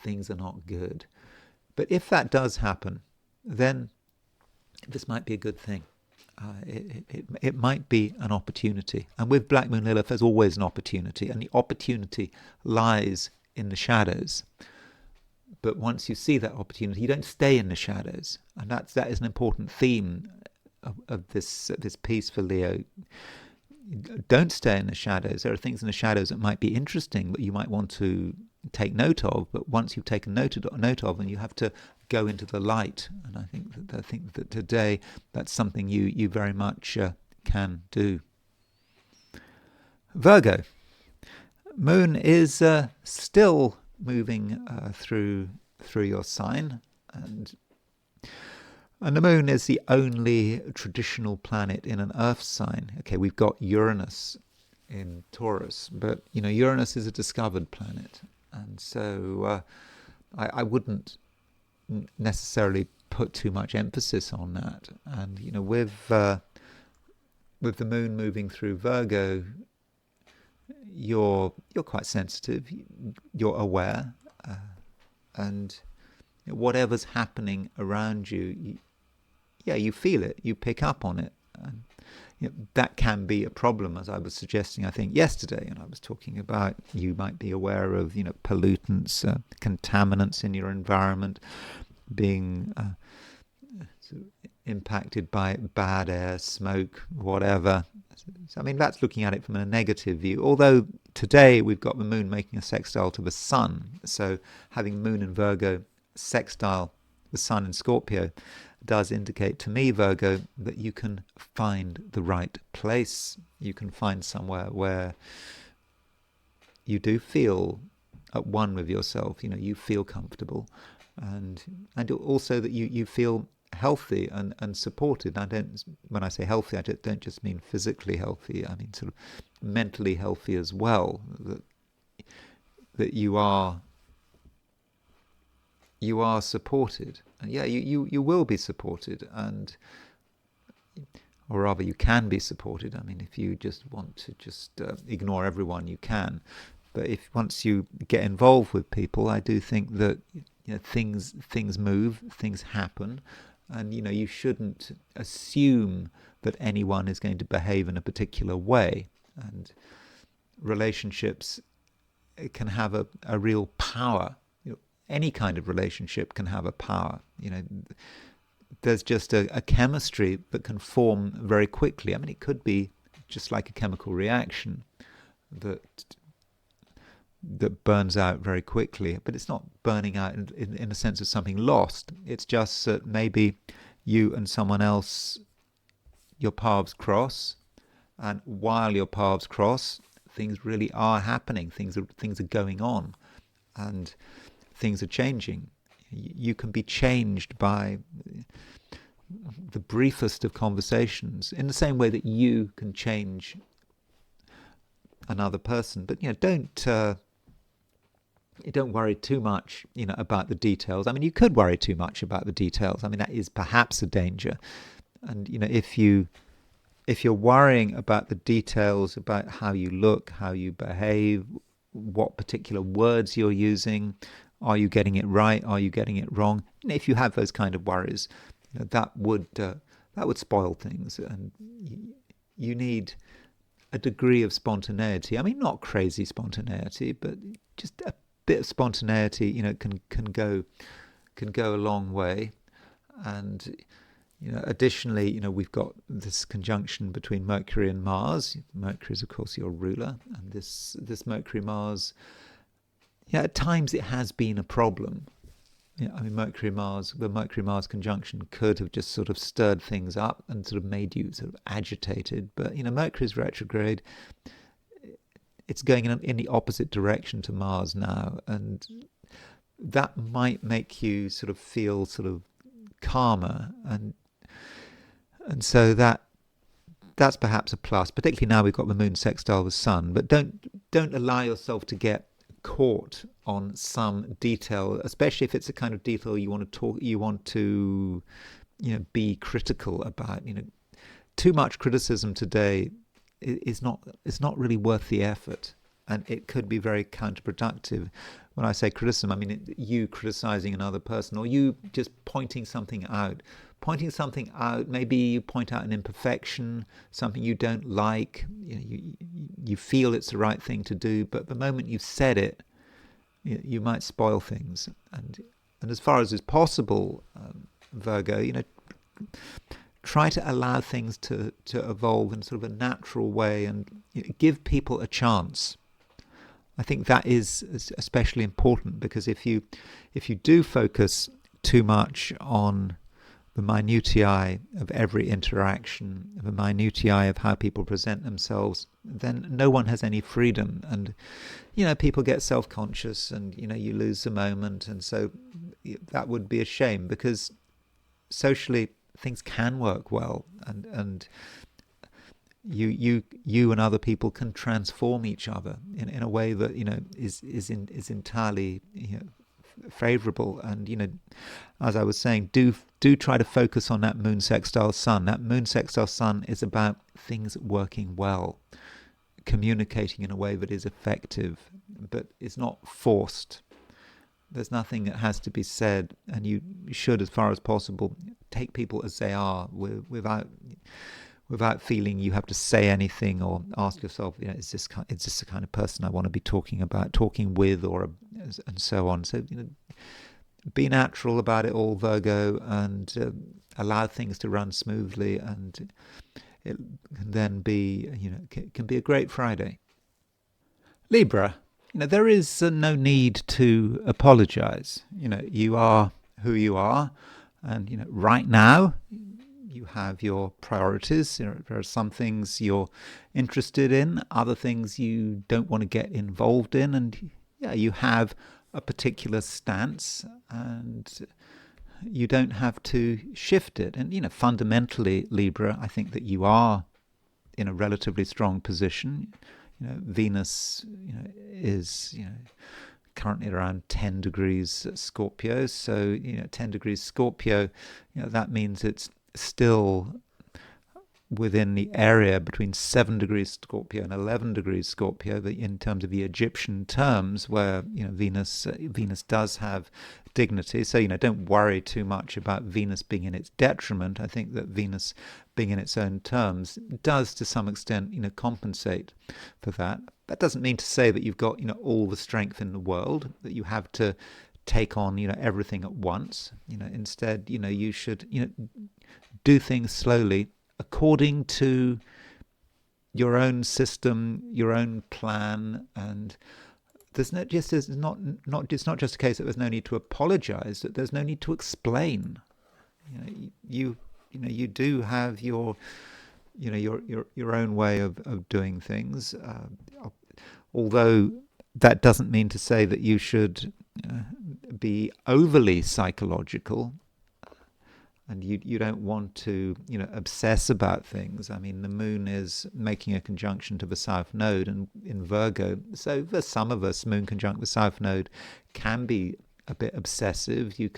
things are not good. But if that does happen, then this might be a good thing. It might be an opportunity. And with Black Moon Lilith, there's always an opportunity, and the opportunity lies in the shadows. But once you see that opportunity, you don't stay in the shadows, and that is an important theme of this piece for Leo. Don't stay in the shadows. There are things in the shadows that might be interesting, that you might want to take note of. But once you've taken note of, and you have to go into the light. And I think that today that's something you very much can do. Virgo, Moon is still moving through your sign, and the Moon is the only traditional planet in an Earth sign. Okay, we've got Uranus in Taurus, but Uranus is a discovered planet, and so I wouldn't necessarily put too much emphasis on that. And with the Moon moving through Virgo, you're quite sensitive, you're aware, and whatever's happening around you, you feel it, you pick up on it. And that can be a problem, as I was suggesting, I think, yesterday. And I was talking about you might be aware of pollutants, contaminants in your environment, being impacted by bad air, smoke, whatever. So, that's looking at it from a negative view. Although today we've got the Moon making a sextile to the Sun, so having Moon in Virgo sextile the Sun in Scorpio does indicate to me, Virgo, that you can find the right place. You can find somewhere where you do feel at one with yourself. You feel comfortable, and also that you feel healthy and supported. When I say healthy, I don't just mean physically healthy. I mean sort of mentally healthy as well. That you are supported. And you will be supported, or rather you can be supported. If you just want to ignore everyone, you can. But once you get involved with people, I do think that things move, things happen, and you shouldn't assume that anyone is going to behave in a particular way. And relationships can have a real power. Any kind of relationship can have a power. There's just a chemistry that can form very quickly. It could be just like a chemical reaction that burns out very quickly, but it's not burning out in a sense of something lost. It's just that maybe you and someone else, your paths cross, and while your paths cross, things really are happening. Things are going on, and things are changing. You can be changed by the briefest of conversations, in the same way that you can change another person. But don't worry too much, about the details. I mean, you could worry too much about the details. I mean, that is perhaps a danger. And if you're worrying about the details, about how you look, how you behave, what particular words you're using, are you getting it right, are you getting it wrong? If you have those kind of worries, that would spoil things, and you need a degree of spontaneity. I mean, not crazy spontaneity, but just a bit of spontaneity, can go a long way. And additionally, we've got this conjunction between Mercury and Mars. Mercury is, of course, your ruler, and this Mercury-Mars, at times it has been a problem. I mean, the Mercury-Mars conjunction could have just sort of stirred things up and sort of made you sort of agitated. But, Mercury's retrograde. It's going in the opposite direction to Mars now, and that might make you sort of feel sort of calmer, and so that's perhaps a plus, particularly now we've got the moon sextile the sun. But don't allow yourself to get caught on some detail, especially if it's a kind of detail you want to be critical about. Too much criticism today is not really worth the effort, and it could be very counterproductive. When I say criticism, I mean you criticizing another person, or you just pointing something out. Maybe you point out an imperfection, something you don't like. You feel it's the right thing to do, but the moment you've said it, you might spoil things. And as far as is possible, Virgo, try to allow things to evolve in sort of a natural way, and give people a chance. I think that is especially important, because if you do focus too much on the minutiae of every interaction, the minutiae of how people present themselves, then no one has any freedom, and people get self-conscious, and you lose the moment. And so that would be a shame, because socially things can work well, and you and other people can transform each other in a way that is entirely favorable. And as I was saying, do try to focus on that moon sextile sun. That moon sextile sun is about things working well, communicating in a way that is effective but is not forced. There's nothing that has to be said, and you should, as far as possible, take people as they are, without feeling you have to say anything, or ask yourself, is this the kind of person I want to be talking with, and so on. So, be natural about it all, Virgo, and allow things to run smoothly, and it can then be, can be a great Friday. Libra, there is no need to apologize. You are who you are, and right now you have your priorities. There are some things you're interested in, other things you don't want to get involved in, and you have a particular stance, and you don't have to shift it. And fundamentally, Libra, I think that you are in a relatively strong position. Venus, is currently around 10 degrees Scorpio. So 10 degrees Scorpio, that means it's still within the area between 7 degrees Scorpio and 11 degrees Scorpio, in terms of the Egyptian terms, where Venus does have dignity. So don't worry too much about Venus being in its detriment. I think that Venus being in its own terms does, to some extent, compensate for that. That doesn't mean to say that you've got all the strength in the world, that you have to take on everything at once. Instead, you should do things slowly, according to your own system, your own plan. And it's not just a case that there's no need to apologize, that there's no need to explain. You do have your own way of doing things, although that doesn't mean to say that you should be overly psychological, and you don't want to, obsess about things. I mean, the moon is making a conjunction to the south node and in Virgo. So for some of us, moon conjunct the south node can be a bit obsessive. You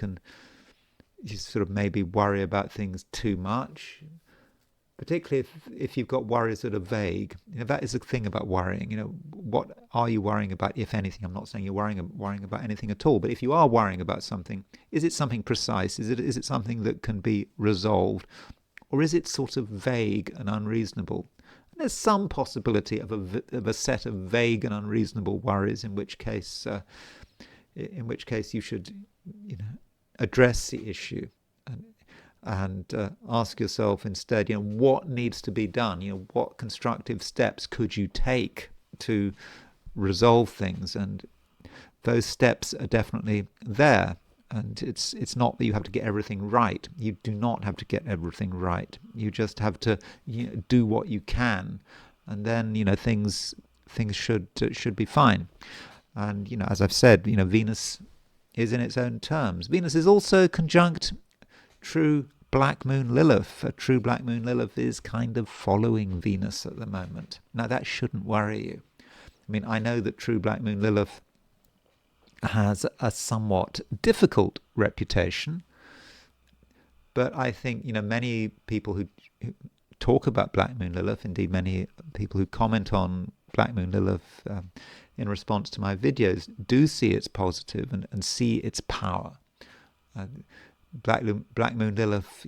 sort of maybe worry about things too much, particularly if you've got worries that are vague. That is the thing about worrying. What are you worrying about, if anything? I'm not saying you're worrying about anything at all, but if you are worrying about something, is it something precise? Is it something that can be resolved, or is it sort of vague and unreasonable? And there's some possibility of a set of vague and unreasonable worries, in which case you should, address the issue and ask yourself instead, what needs to be done? What constructive steps could you take to resolve things? And those steps are definitely there. And it's not that you have to get everything right. You do not have to get everything right. You just have to do what you can, and then things should be fine. And as I've said, Venus is in its own terms. Venus is also conjunct true black moon Lilith. A true black moon Lilith is kind of following Venus at the moment. Now, that shouldn't worry you. I mean, I know that true black moon Lilith has a somewhat difficult reputation, but I think, many people who talk about black moon Lilith, indeed many people who comment on black moon Lilith in response to my videos, do see its positive and see its power. Black moon Lilith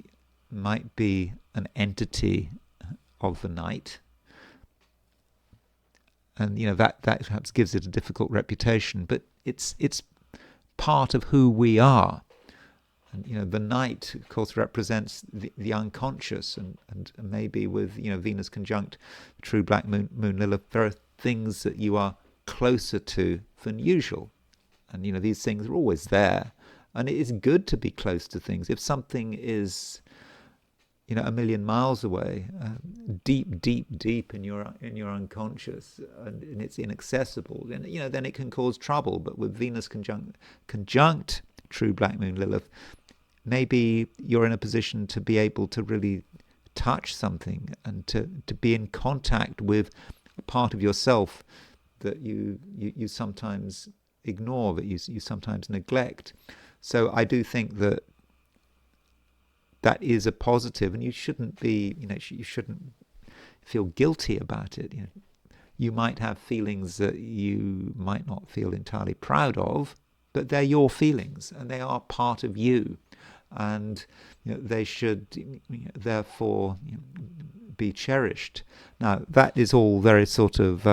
might be an entity of the night, and that perhaps gives it a difficult reputation, but it's part of who we are. And the night, of course, represents the unconscious, and maybe with Venus conjunct true black moon Lilith, there are things that you are closer to than usual, and these things are always there. And it is good to be close to things. If something is, a million miles away, deep in your unconscious, and it's inaccessible, then then it can cause trouble. But with Venus conjunct true black moon Lilith, maybe you're in a position to be able to really touch something and to be in contact with a part of yourself that you sometimes ignore, that you sometimes neglect. So I do think that is a positive, and you shouldn't be, you shouldn't feel guilty about it. You might have feelings that you might not feel entirely proud of, but they're your feelings, and they are part of you, and they should therefore be cherished. Now, that is all very sort of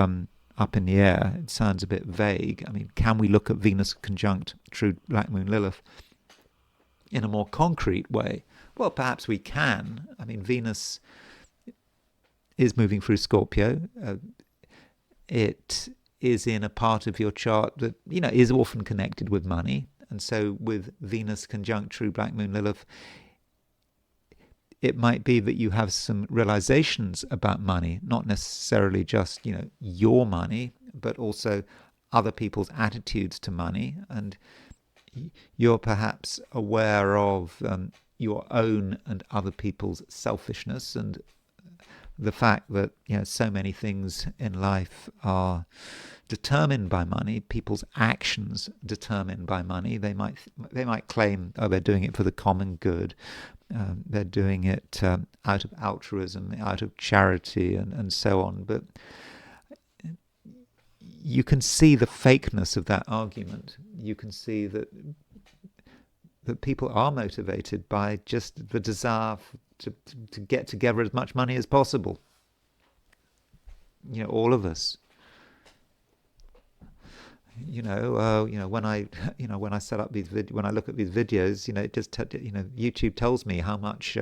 up in the air. It sounds a bit vague. I mean, can we look at Venus conjunct true black moon Lilith in a more concrete way? Well, perhaps we can. I mean, Venus is moving through Scorpio. It is in a part of your chart that is often connected with money, and so with Venus conjunct true black moon Lilith, it might be that you have some realizations about money, not necessarily just, your money, but also other people's attitudes to money. And you're perhaps aware of your own and other people's selfishness, and the fact that so many things in life are determined by money. People's actions determined by money. They might claim, they're doing it for the common good. They're doing it out of altruism, out of charity, and so on. But you can see the fakeness of that argument. You can see that people are motivated by just the desire to get together as much money as possible. All of us. When I set up these when I look at these videos, it just YouTube tells me how much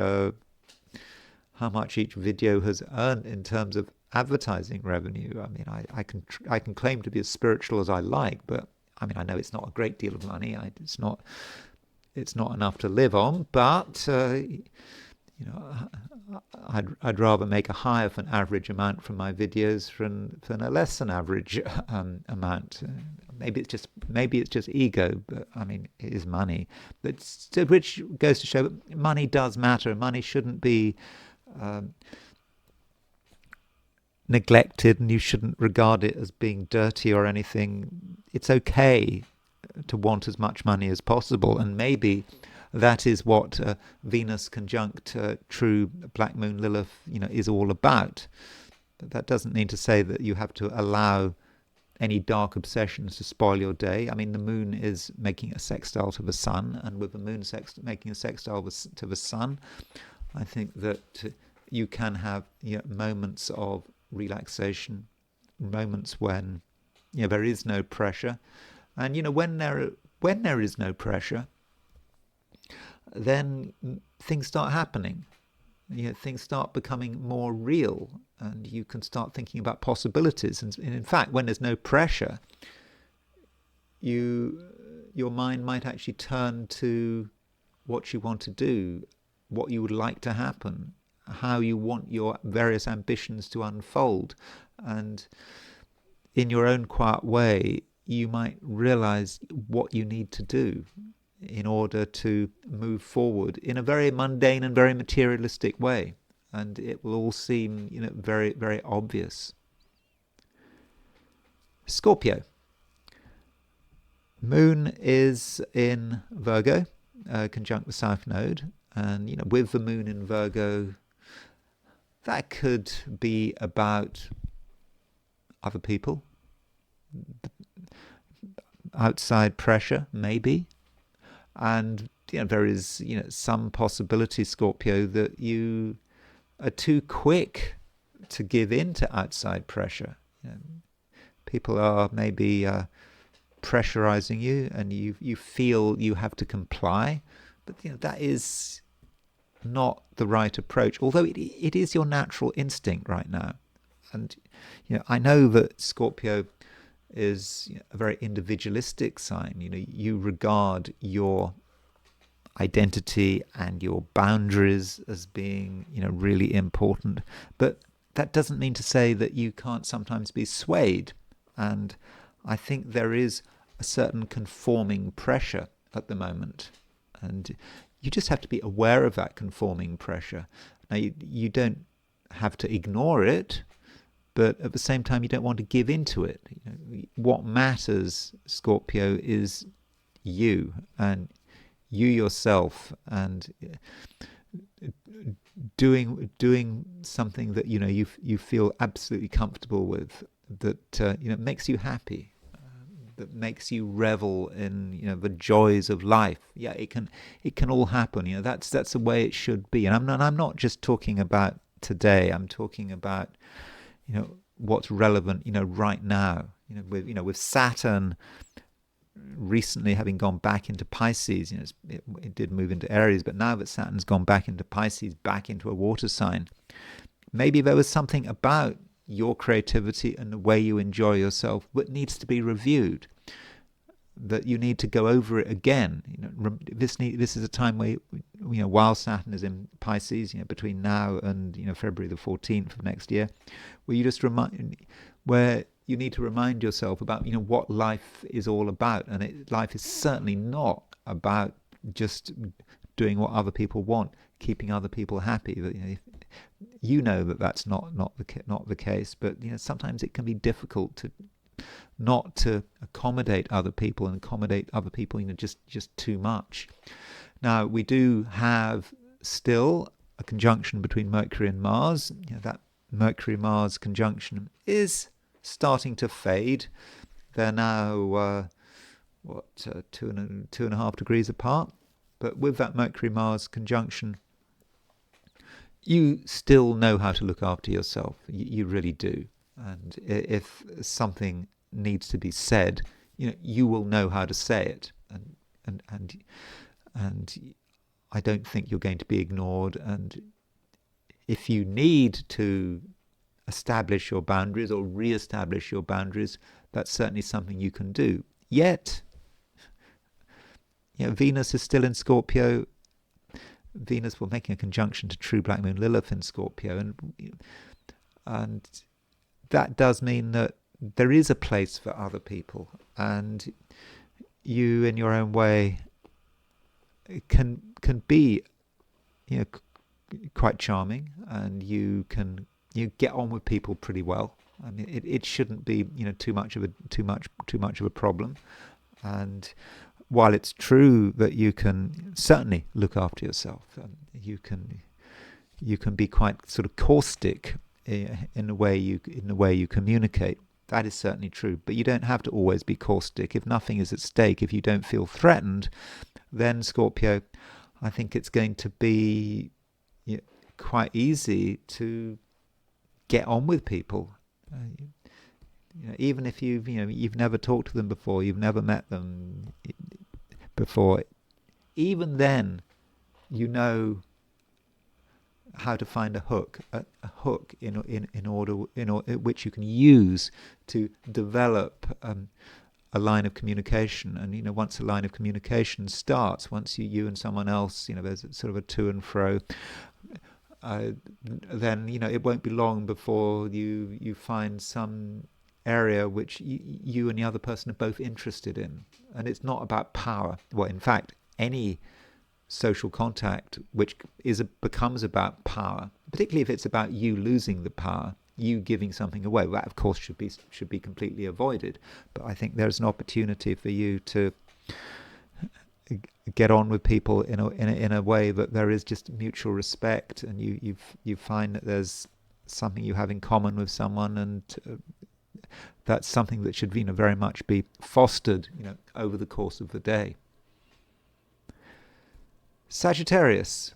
each video has earned in terms of advertising revenue. I mean, I can claim to be as spiritual as I like, but I mean, I know it's not a great deal of money. It's not enough to live on, but I'd rather make a higher than average amount from my videos than a less than average amount. maybe it's just ego, but I mean it is money. But which goes to show that money does matter. Money shouldn't be neglected, and you shouldn't regard it as being dirty or anything. It's okay to want as much money as possible, and maybe that is what Venus conjunct true black moon Lilith, is all about. But that doesn't mean to say that you have to allow any dark obsessions to spoil your day. I mean, the moon is making a sextile to the sun, and with the moon making a sextile to the sun, I think that you can have moments of relaxation, moments when there is no pressure, and when there is no pressure, then things start happening. Things start becoming more real, and you can start thinking about possibilities. And in fact, when there's no pressure, your mind might actually turn to what you want to do, what you would like to happen, how you want your various ambitions to unfold. And in your own quiet way, you might realize what you need to do in order to move forward in a very mundane and very materialistic way. And it will all seem, very, very obvious. Scorpio. Moon is in Virgo, conjunct the South Node. And, with the moon in Virgo, that could be about other people, outside pressure, maybe. And there is some possibility, Scorpio, that you are too quick to give in to outside pressure. People are maybe pressurizing you, and you feel you have to comply, but that is not the right approach. Although it is your natural instinct right now, and I know that Scorpio is a very individualistic sign. You regard your identity and your boundaries as being really important, but that doesn't mean to say that you can't sometimes be swayed. And I think there is a certain conforming pressure at the moment, and you just have to be aware of that conforming pressure. Now you don't have to ignore it, but at the same time, you don't want to give into it. What matters, Scorpio, is you and you yourself, and doing something that you feel absolutely comfortable with, that makes you happy, that makes you revel in the joys of life. Yeah, it can all happen. That's the way it should be. And I'm not just talking about today. I'm talking about what's relevant, right now. With Saturn recently having gone back into Pisces, it did move into Aries, but now that Saturn's gone back into Pisces, back into a water sign, maybe there was something about your creativity and the way you enjoy yourself that needs to be reviewed, that you need to go over it again. This is a time where while Saturn is in Pisces, between now and February the 14th of next year, where you need to remind yourself about what life is all about. And life is certainly not about just doing what other people want, keeping other people happy. That that's not the case, but sometimes it can be difficult to not to accommodate other people just too much. Now, we do have still a conjunction between Mercury and Mars. That Mercury-Mars conjunction is starting to fade. They're now, 2.5 degrees apart. But with that Mercury-Mars conjunction, you still know how to look after yourself. You really do. And if something needs to be said, you will know how to say it. And I don't think you're going to be ignored. And if you need to establish your boundaries or re-establish your boundaries, that's certainly something you can do. Yet, Venus is still in Scorpio. Venus will making a conjunction to true black moon Lilith in Scorpio, and that does mean that there is a place for other people, and you, in your own way, can be, quite charming, and you get on with people pretty well. I mean, it shouldn't be too much of a problem. And while it's true that you can certainly look after yourself, you can be quite sort of caustic in the way you communicate. That is certainly true, but you don't have to always be caustic. If nothing is at stake, if you don't feel threatened, then Scorpio, I think it's going to be quite easy to get on with people. Even if you've never talked to them before, you've never met them before, even then, how to find a hook in order which you can use to develop a line of communication. And once a line of communication starts, once you and someone else, there's sort of a to and fro, then it won't be long before you find some area which you and the other person are both interested in. And it's not about power. Well, in fact, any social contact which becomes about power, particularly if it's about you losing the power, you giving something away, well, that of course should be completely avoided. But I think there's an opportunity for you to get on with people in a way that there is just mutual respect, and you find that there's something you have in common with someone, and that's something that should very much be fostered over the course of the day. Sagittarius,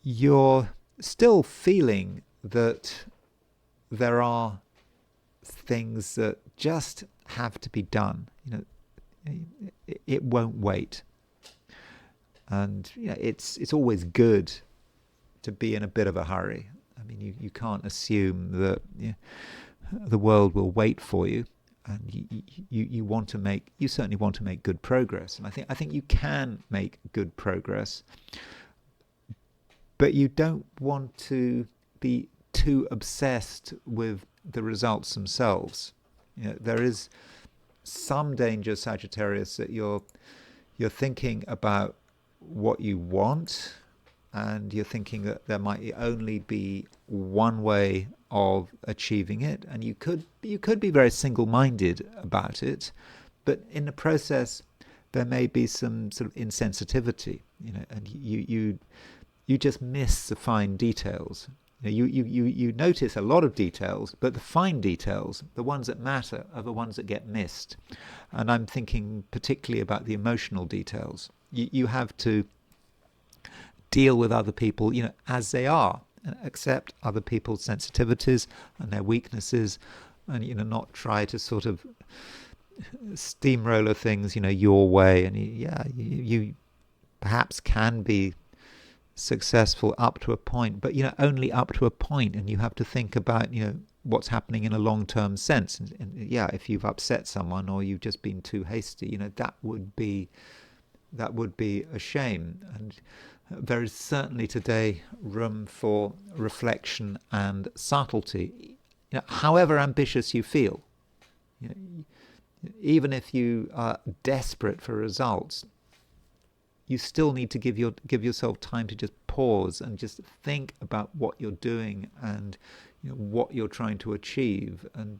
you're still feeling that there are things that just have to be done. It won't wait. And it's always good to be in a bit of a hurry. I mean, you can't assume that the world will wait for you, and you certainly want to make good progress. And I think you can make good progress, but you don't want to be too obsessed with the results themselves. There is some danger, Sagittarius, that you're thinking about what you want, and you're thinking that there might only be one way of achieving it, and you could be very single-minded about it, but in the process there may be some sort of insensitivity, and you just miss the fine details. You notice a lot of details, but the fine details, the ones that matter, are the ones that get missed. And I'm thinking particularly about the emotional details. You have to deal with other people, as they are, and accept other people's sensitivities and their weaknesses, and not try to sort of steamroller things, your way. And you perhaps can be successful up to a point, but only up to a point, and you have to think about what's happening in a long-term sense. And if you've upset someone, or you've just been too hasty, that would be a shame. And there is certainly today room for reflection and subtlety. However ambitious you feel, even if you are desperate for results, you still need to give yourself time to just pause and just think about what you're doing and what you're trying to achieve, and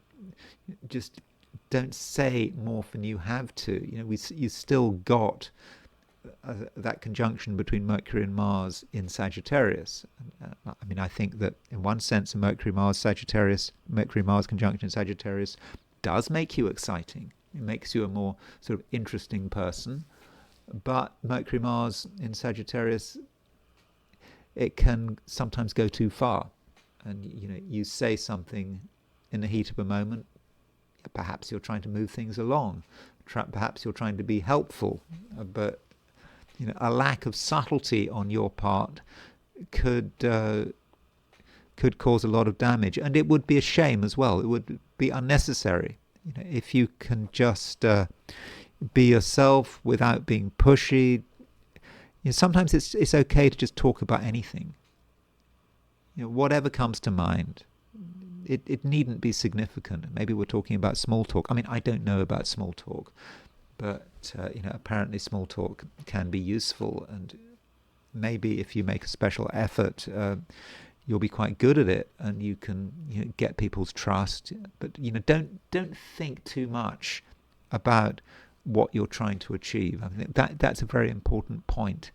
just don't say more than you have to. You still got that conjunction between Mercury and Mars in Sagittarius. I mean, I think that in one sense, a Mercury-Mars conjunction in Sagittarius does make you exciting. It makes you a more sort of interesting person. But Mercury-Mars in Sagittarius, it can sometimes go too far. And, you say something in the heat of a moment. Perhaps you're trying to move things along. Perhaps you're trying to be helpful. But, a lack of subtlety on your part could cause a lot of damage. And it would be a shame as well. It would be unnecessary. If you can just be yourself without being pushy. Sometimes it's okay to just talk about anything. Whatever comes to mind. it needn't be significant. Maybe we're talking about small talk. I mean, I don't know about small talk, but apparently small talk can be useful, and maybe if you make a special effort, you'll be quite good at it, and you can get people's trust. But don't think too much about what you're trying to achieve. I think that's a very important point.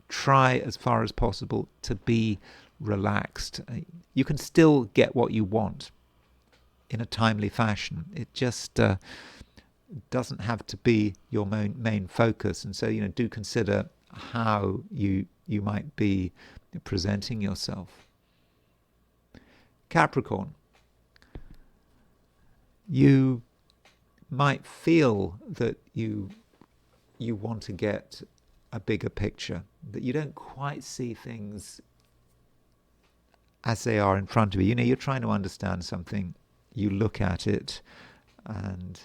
Try as far as possible to be relaxed. You can still get what you want in a timely fashion. It just doesn't have to be your main focus. And so do consider how you might be presenting yourself. Capricorn, you might feel that you want to get a bigger picture, that you don't quite see things as they are in front of you. You're trying to understand something, you look at it, and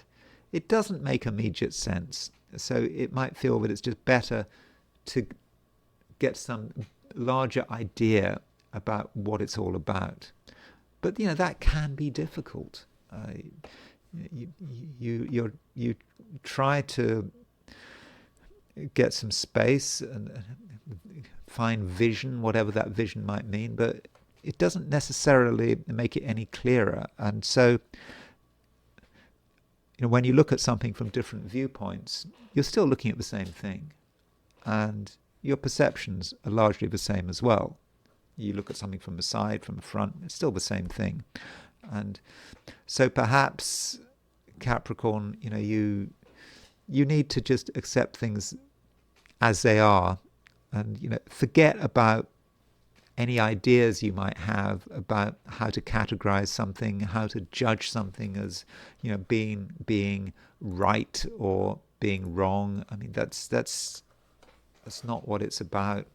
it doesn't make immediate sense. So it might feel that it's just better to get some larger idea about what it's all about. But that can be difficult. You try to get some space and find vision, whatever that vision might mean, but it doesn't necessarily make it any clearer. And so when you look at something from different viewpoints, you're still looking at the same thing, and your perceptions are largely the same as well. You look at something from the side, from the front, it's still the same thing. And so perhaps, Capricorn, you need to just accept things as they are, and forget about any ideas you might have about how to categorize something, how to judge something as being right or being wrong. I mean, that's not what it's about.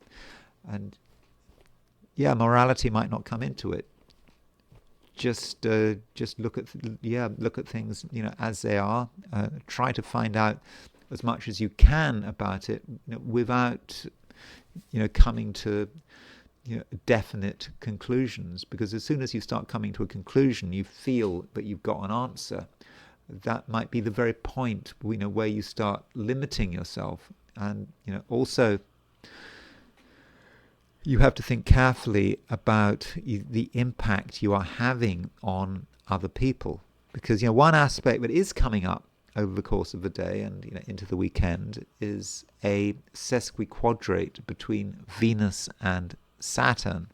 And morality might not come into it. Just look at things as they are. Try to find out as much as you can about it, without coming to definite conclusions. Because as soon as you start coming to a conclusion, you feel that you've got an answer. That might be the very point where you start limiting yourself. And also, you have to think carefully about the impact you are having on other people. Because one aspect that is coming up over the course of the day and into the weekend is a sesquiquadrate between Venus and Saturn.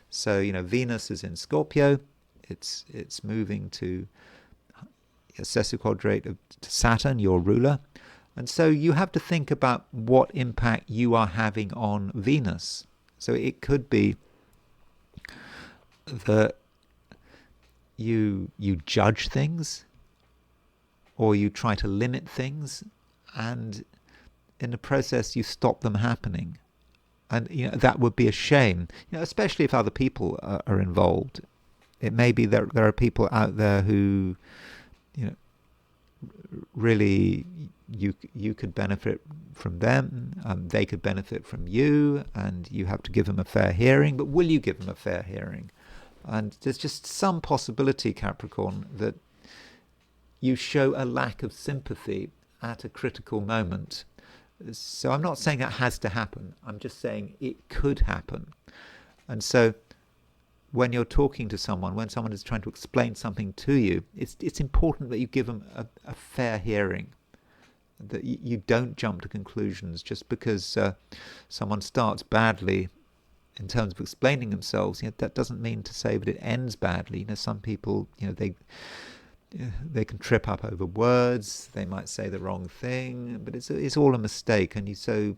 So Venus is in Scorpio. It's moving to a sesquiquadrate to Saturn, your ruler. And so you have to think about what impact you are having on Venus. So it could be that you judge things, or you try to limit things, and in the process you stop them happening. And that would be a shame, especially if other people are involved. It may be that there are people out there who really you could benefit from them, they could benefit from you, and you have to give them a fair hearing. But will you give them a fair hearing? And there's just some possibility, Capricorn, that you show a lack of sympathy at a critical moment. So I'm not saying that has to happen. I'm just saying it could happen. And so when you're talking to someone, when someone is trying to explain something to you, it's important that you give them a fair hearing, that you don't jump to conclusions just because someone starts badly in terms of explaining themselves. That doesn't mean to say that it ends badly. Some people, they can trip up over words, they might say the wrong thing, but it's all a mistake. And you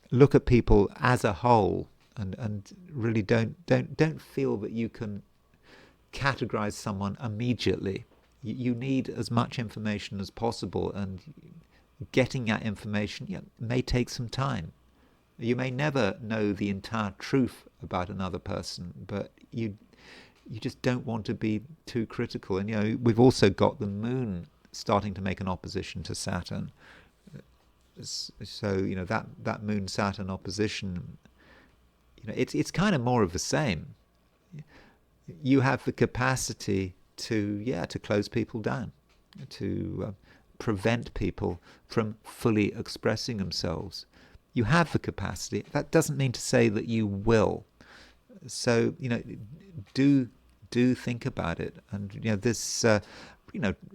look at people as a whole, and really don't feel that you can categorize someone immediately. You need as much information as possible, and getting that information may take some time. You may never know the entire truth about another person, but you just don't want to be too critical. And we've also got the moon starting to make an opposition to Saturn. So that moon Saturn opposition, it's kind of more of the same. you have the capacity to close people down, to prevent people from fully expressing themselves. You have the capacity. That doesn't mean to say that you will. So, do think about it. And, this,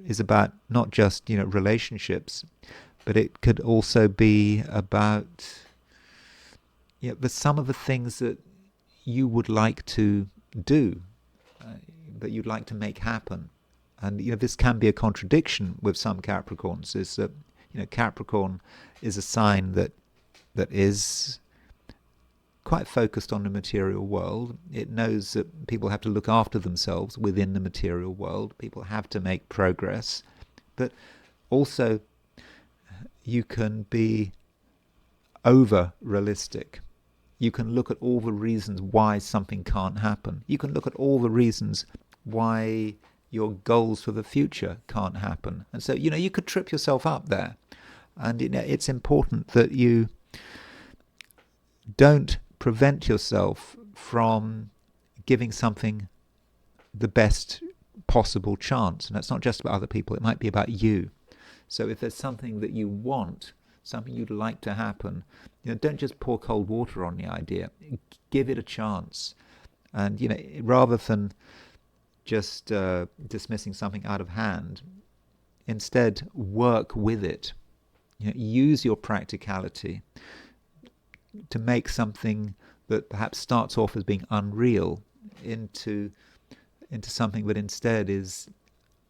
is about not just, relationships, but it could also be about, some of the things that you would like to do, that you'd like to make happen. And this can be a contradiction with some Capricorns. Is that Capricorn is a sign that is quite focused on the material world. It knows that people have to look after themselves within the material world. People have to make progress, but also you can be over realistic. You can look at all the reasons why something can't happen. You can look at all the reasons why your goals for the future can't happen. And so, you could trip yourself up there. And it's important that you don't prevent yourself from giving something the best possible chance. And that's not just about other people, it might be about you. So if there's something that you want, something you'd like to happen, don't just pour cold water on the idea. Give it a chance. And, rather than just dismissing something out of hand, instead work with it. Use your practicality to make something that perhaps starts off as being unreal into something that instead is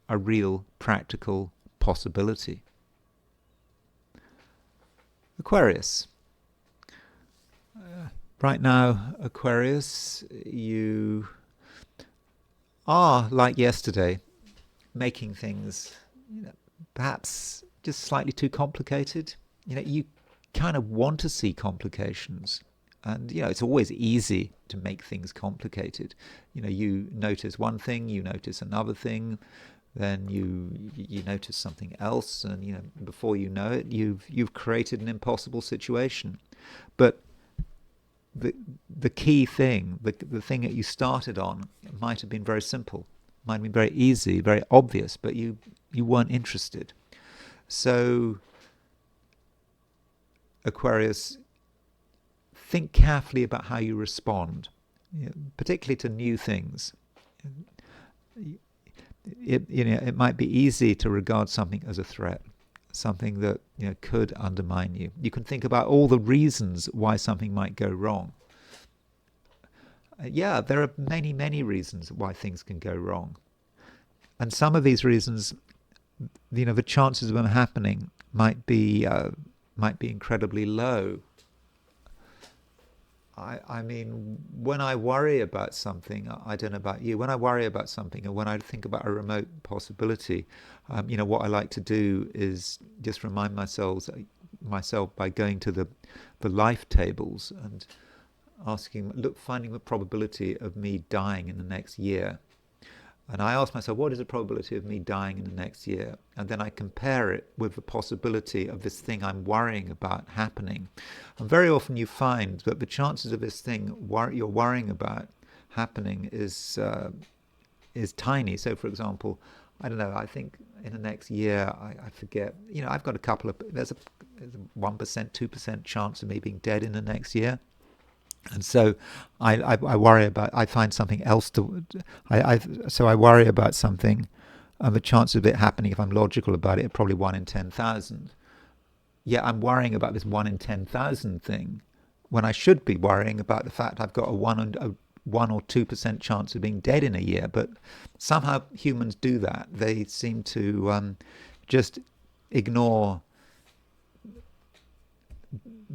a real practical possibility. Aquarius. Right now, Aquarius, you are, like yesterday, making things perhaps just slightly too complicated. You kind of want to see complications. And, it's always easy to make things complicated. You notice one thing, you notice another thing, then you notice something else, and, before you know it, you've created an impossible situation. But the key thing, the thing that you started on, might have been very simple, might have been very easy, very obvious, but you weren't interested. So, Aquarius, think carefully about how you respond, particularly to new things. It might be easy to regard something as a threat, something that could undermine you. You can think about all the reasons why something might go wrong. There are many, many reasons why things can go wrong, and some of these reasons, the chances of them happening might be incredibly low. I mean, when I worry about something, I don't know about you, when I worry about something and when I think about a remote possibility, what I like to do is just remind myself by going to the life tables and finding the probability of me dying in the next year. And I ask myself, what is the probability of me dying in the next year? And then I compare it with the possibility of this thing I'm worrying about happening. And very often you find that the chances of this thing you're worrying about happening is tiny. So, for example, I don't know, I think in the next year, I forget, I've got there's a 1%, 2% chance of me being dead in the next year. And so I worry about, I find something else so I worry about something, and the chance of it happening, if I'm logical about it, probably 1 in 10,000. Yeah, I'm worrying about this 1 in 10,000 thing, when I should be worrying about the fact I've got a 1 or 2% chance of being dead in a year. But somehow humans do that. They seem to just ignore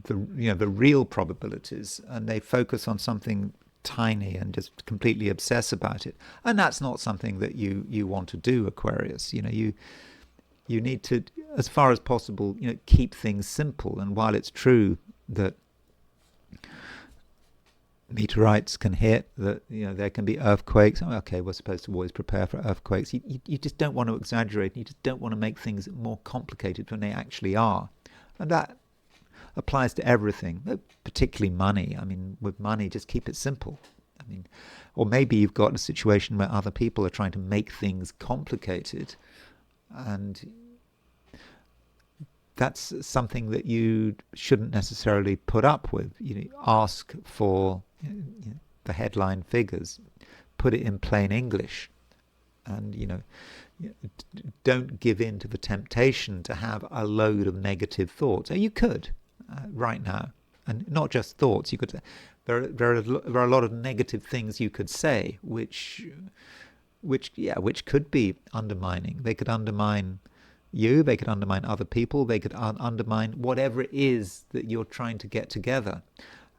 the real probabilities, and they focus on something tiny and just completely obsess about it. And that's not something that you want to do, Aquarius. You need to, as far as possible, keep things simple. And while it's true that meteorites can hit, that there can be earthquakes, okay, we're supposed to always prepare for earthquakes, you just don't want to exaggerate. You just don't want to make things more complicated than they actually are. And that applies to everything, particularly money. I mean, with money, just keep it simple. I mean, or maybe you've got a situation where other people are trying to make things complicated, and that's something that you shouldn't necessarily put up with. Ask for the headline figures, put it in plain English, and don't give in to the temptation to have a load of negative thoughts. You could right now, and not just thoughts. You could. There are a lot of negative things you could say, which could be undermining. They could undermine you. They could undermine other people. They could undermine whatever it is that you're trying to get together.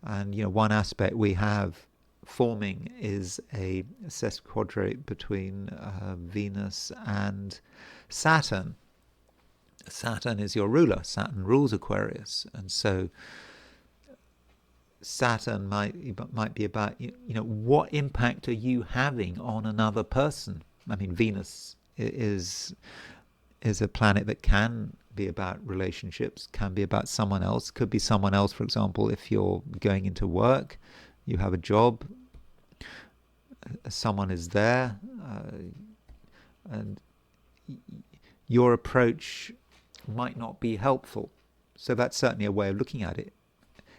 And one aspect we have forming is a sesquiquadrate between Venus and Saturn. Saturn is your ruler. Saturn rules Aquarius, and so Saturn might be about what impact are you having on another person. I mean, Venus is a planet that can be about relationships, can be about someone else, could be someone else. For example, if you're going into work, you have a job, someone is there, and your approach might not be helpful. So that's certainly a way of looking at it.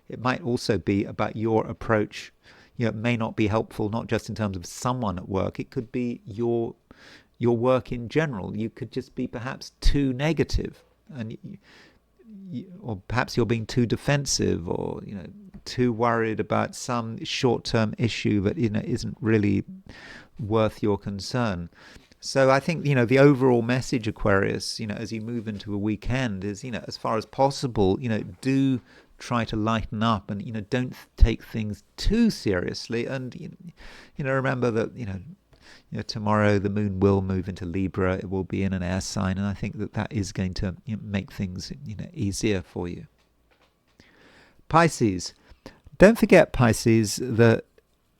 It might also be about your approach. It may not be helpful, not just in terms of someone at work. It could be your work in general. You could just be perhaps too negative, and or perhaps you're being too defensive, or too worried about some short-term issue that isn't really worth your concern. So I think the overall message, Aquarius, as you move into a weekend, is as far as possible, do try to lighten up, and don't take things too seriously, and remember that tomorrow the moon will move into Libra. It will be in an air sign, and I think that is going to make things easier for you. Pisces, don't forget, Pisces, that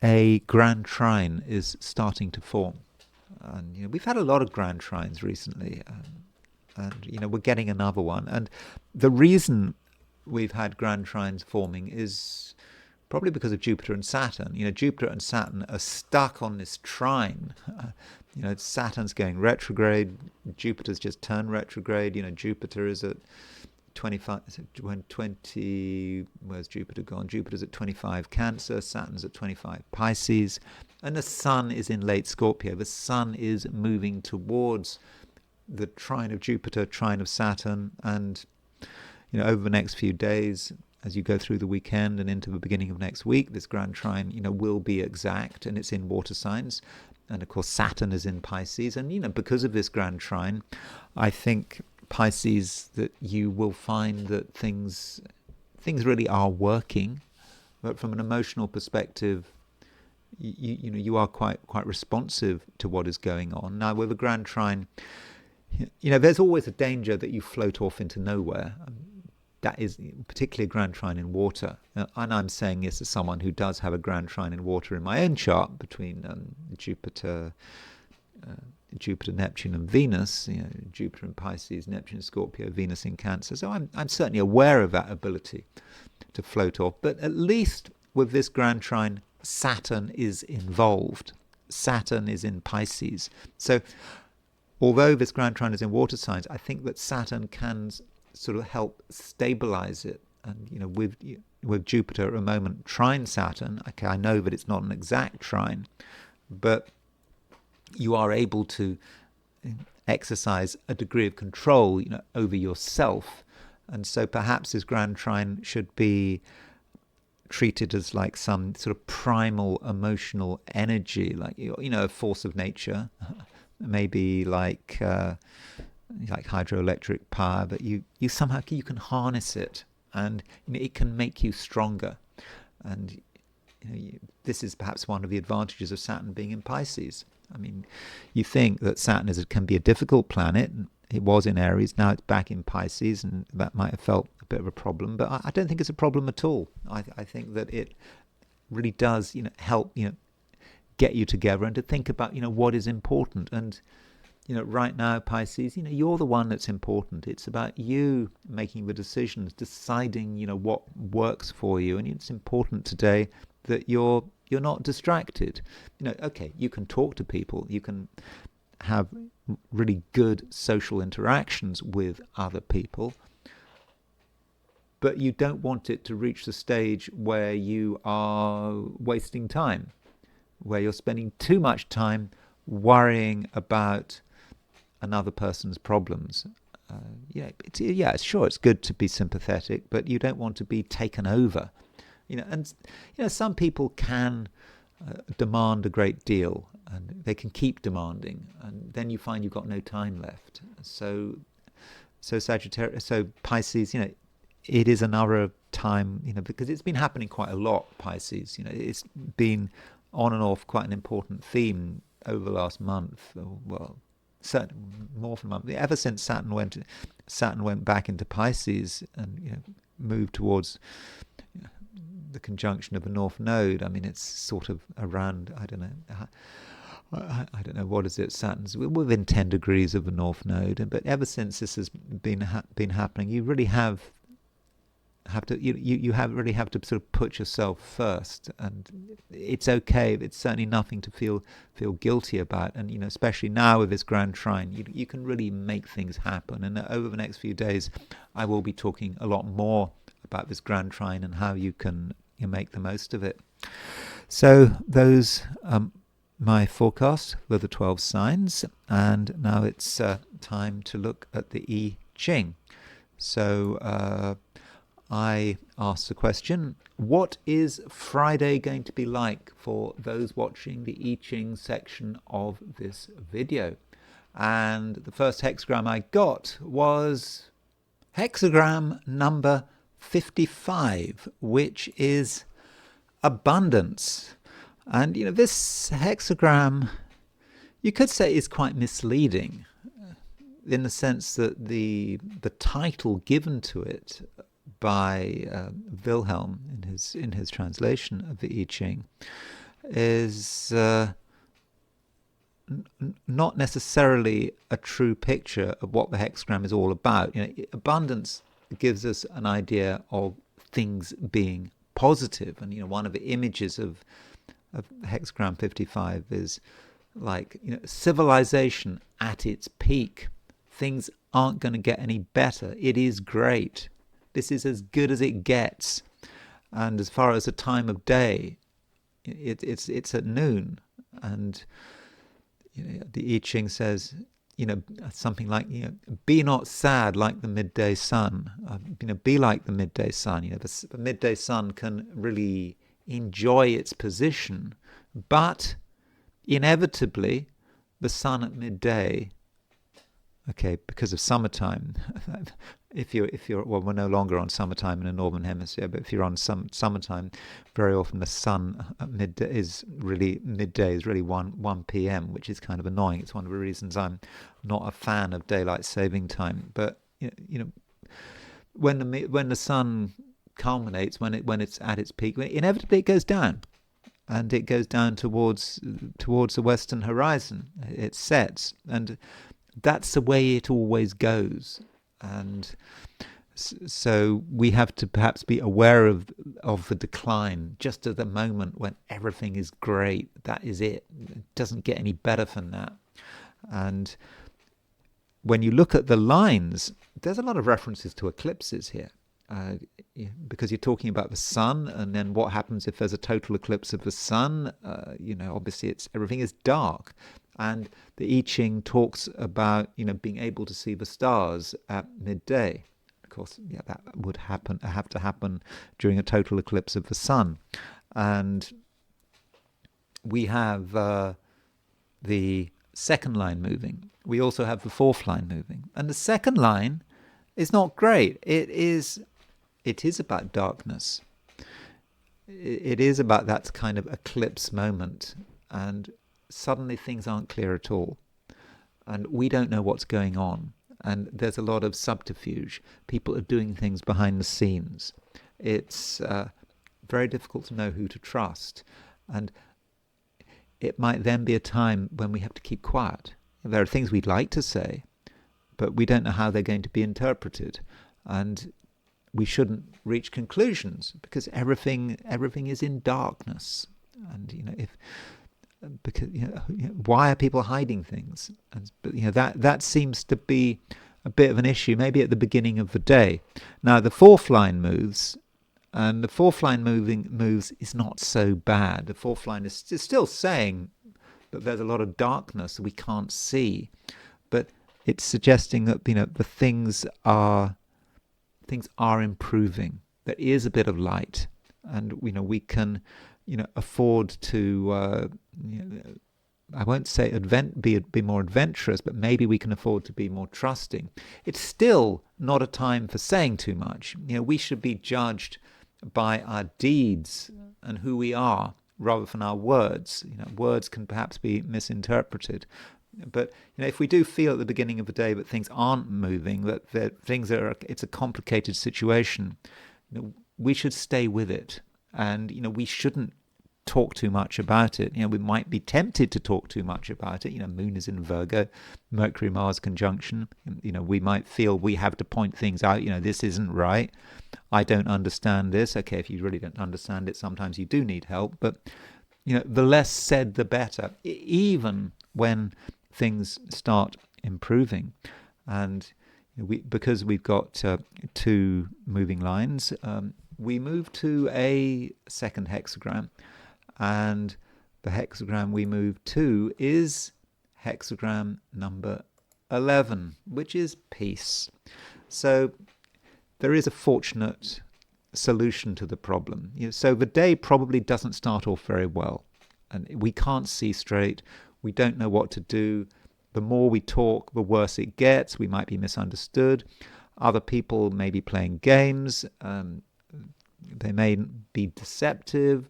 a grand trine is starting to form, and we've had a lot of grand trines recently, and we're getting another one, and the reason we've had grand trines forming is probably because of Jupiter and Saturn. Jupiter and Saturn are stuck on this trine. Saturn's going retrograde. Jupiter's just turned retrograde. Jupiter is at 25. Where's Jupiter gone? Jupiter's at 25 Cancer. Saturn's at 25 Pisces. And the Sun is in late Scorpio. The Sun is moving towards the trine of Jupiter, trine of Saturn, and over the next few days, as you go through the weekend and into the beginning of next week, this grand trine, will be exact, and it's in water signs. And of course, Saturn is in Pisces. And, because of this grand trine, I think, Pisces, that you will find that things really are working. But from an emotional perspective, you are quite responsive to what is going on. Now, with a grand trine, there's always a danger that you float off into nowhere. That is particularly a grand trine in water. And I'm saying this as someone who does have a grand trine in water in my own chart between Jupiter, Neptune and Venus, Jupiter in Pisces, Neptune in Scorpio, Venus in Cancer. So I'm certainly aware of that ability to float off. But at least with this grand trine, Saturn is involved. Saturn is in Pisces. So although this grand trine is in water signs, I think that Saturn can sort of help stabilize it. And with Jupiter at the moment trine Saturn, okay, I know that it's not an exact trine, but you are able to exercise a degree of control over yourself. And so perhaps this grand trine should be treated as like some sort of primal emotional energy, like a force of nature, maybe like hydroelectric power, but you somehow you can harness it, and it can make you stronger. And this is perhaps one of the advantages of Saturn being in Pisces. I mean, you think that Saturn can be a difficult planet. It was in Aries, now it's back in Pisces, and that might have felt a bit of a problem, but I don't think it's a problem at all. I think that it really does help get you together and to think about what is important. And right now, Pisces, you're the one that's important. It's about you making the decisions, deciding what works for you. And it's important today that you're you're not distracted. Okay, you can talk to people, you can have really good social interactions with other people, but you don't want it to reach the stage where you are wasting time, where you're spending too much time worrying about another person's problems. Sure, it's good to be sympathetic, but you don't want to be taken over. Some people can demand a great deal, and they can keep demanding, and then you find you've got no time left. So Sagittarius, so Pisces, it is another time, because it's been happening quite a lot, Pisces. It's been on and off quite an important theme over the last month. Well, more than a month. Ever since Saturn went back into Pisces and moved towards the conjunction of the North Node. I mean, it's sort of around, I don't know, what is it? Saturn's within 10 degrees of the North Node. But ever since this has been happening, you really have to really have to sort of put yourself first, and it's okay. It's certainly nothing to feel guilty about. And especially now with this grand trine, you can really make things happen. And over the next few days, I will be talking a lot more about this grand trine and how you can make the most of it. So those my forecast for the 12 signs, and now it's time to look at the I Ching. So I asked the question, what is Friday going to be like for those watching the I Ching section of this video? And the first hexagram I got was hexagram number 55, which is abundance. And this hexagram, you could say, is quite misleading in the sense that the title given to it by Wilhelm in his translation of the I Ching is not necessarily a true picture of what the hexagram is all about. Abundance gives us an idea of things being positive, and one of the images of hexagram 55 is like civilization at its peak. Things aren't going to get any better. It is great. This is as good as it gets. And as far as the time of day, it's at noon. And the I Ching says, something like, be not sad like the midday sun. Be like the midday sun. The midday sun can really enjoy its position, but inevitably, the sun at midday, because of summertime, if you're well, we're no longer on summertime in the northern hemisphere, but if you're on summertime, very often the sun at midday is really 1 p.m., which is kind of annoying. It's one of the reasons I'm not a fan of daylight saving time. But when the sun culminates, when it's at its peak, inevitably it goes down, and it goes down towards the western horizon. It sets, and that's the way it always goes. And so we have to perhaps be aware of the decline just at the moment when everything is great. That is it. It doesn't get any better than that. And when you look at the lines, there's a lot of references to eclipses here. Because you're talking about the sun, and then what happens if there's a total eclipse of the sun? Obviously everything is dark. And the I Ching talks about, being able to see the stars at midday. Of course, that would have to happen during a total eclipse of the sun. And we have the second line moving. We also have the fourth line moving. And the second line is not great. It is about darkness. It is about that kind of eclipse moment. And suddenly things aren't clear at all, and we don't know what's going on, and there's a lot of subterfuge. People are doing things behind the scenes. It's very difficult to know who to trust, and it might then be a time when we have to keep quiet. There are things we'd like to say, but we don't know how they're going to be interpreted, and we shouldn't reach conclusions because everything is in darkness. And if because why are people hiding things? But that seems to be a bit of an issue, maybe at the beginning of the day. Now the fourth line moves, and the fourth line moves is not so bad. The fourth line is still saying that there's a lot of darkness we can't see, but it's suggesting that the things are improving. There is a bit of light, and we can afford to I won't say be more adventurous, but maybe we can afford to be more trusting. It's still not a time for saying too much. We should be judged by our deeds and who we are, rather than our words. Words can perhaps be misinterpreted. But if we do feel at the beginning of the day that things aren't moving, that it's a complicated situation, we should stay with it, and we shouldn't talk too much about it. We might be tempted to talk too much about it. Moon is in Virgo, Mercury Mars conjunction. We might feel we have to point things out. This isn't right. I don't understand this. Okay, if you really don't understand it, sometimes you do need help. But the less said, the better. Even when things start improving, and because we've got two moving lines, we move to a second hexagram, and the hexagram we move to is hexagram number 11, which is peace. So there is a fortunate solution to the problem. So the day probably doesn't start off very well, and we can't see straight. We don't know what to do. The more we talk, the worse it gets. We might be misunderstood. Other people may be playing games. They may be deceptive.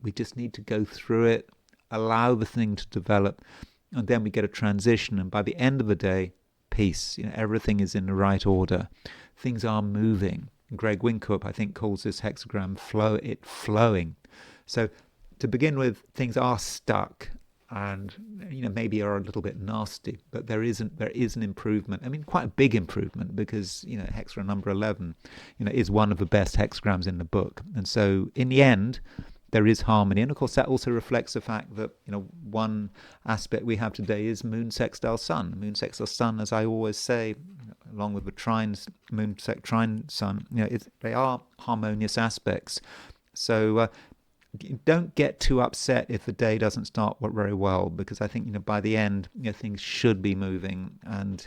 We just need to go through it, allow the thing to develop, and then we get a transition. And by the end of the day, peace. Everything is in the right order. Things are moving. Greg Winkup, I think, calls this hexagram flowing. So to begin with, things are stuck, and maybe are a little bit nasty, but there is an improvement. I mean, quite a big improvement, because hexagram number 11 is one of the best hexagrams in the book. And so in the end, there is harmony. And of course that also reflects the fact that one aspect we have today is moon sextile sun. Moon sextile sun, as I always say, along with the trines, moon trine sun, they are harmonious aspects. So don't get too upset if the day doesn't start very well, because I think by the end things should be moving, and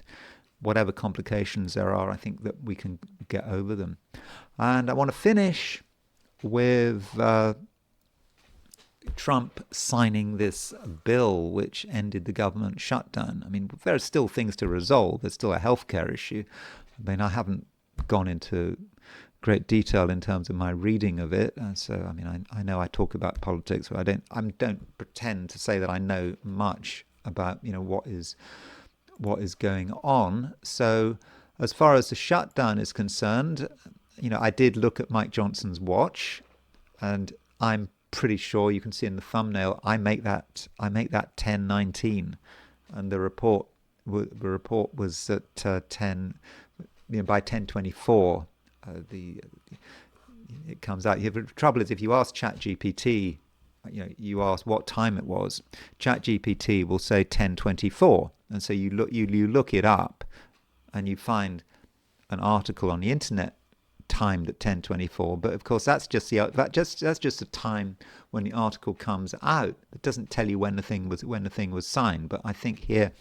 whatever complications there are, I think that we can get over them. And I want to finish with Trump signing this bill which ended the government shutdown. I mean, there are still things to resolve. There's still a healthcare issue. I mean, I haven't gone into great detail in terms of my reading of it. So, I mean, I know I talk about politics, but I don't pretend to say that I know much about what is going on. So, as far as the shutdown is concerned, I did look at Mike Johnson's watch, and I'm pretty sure you can see in the thumbnail I make that 10:19, and the report was at 10 by 10:24. It comes out. The trouble is, if you ask ChatGPT, you ask what time it was, ChatGPT will say 10:24, and so you look it up, and you find an article on the internet timed at 10:24, but of course that's just the time when the article comes out. It doesn't tell you when the thing was signed. But I think here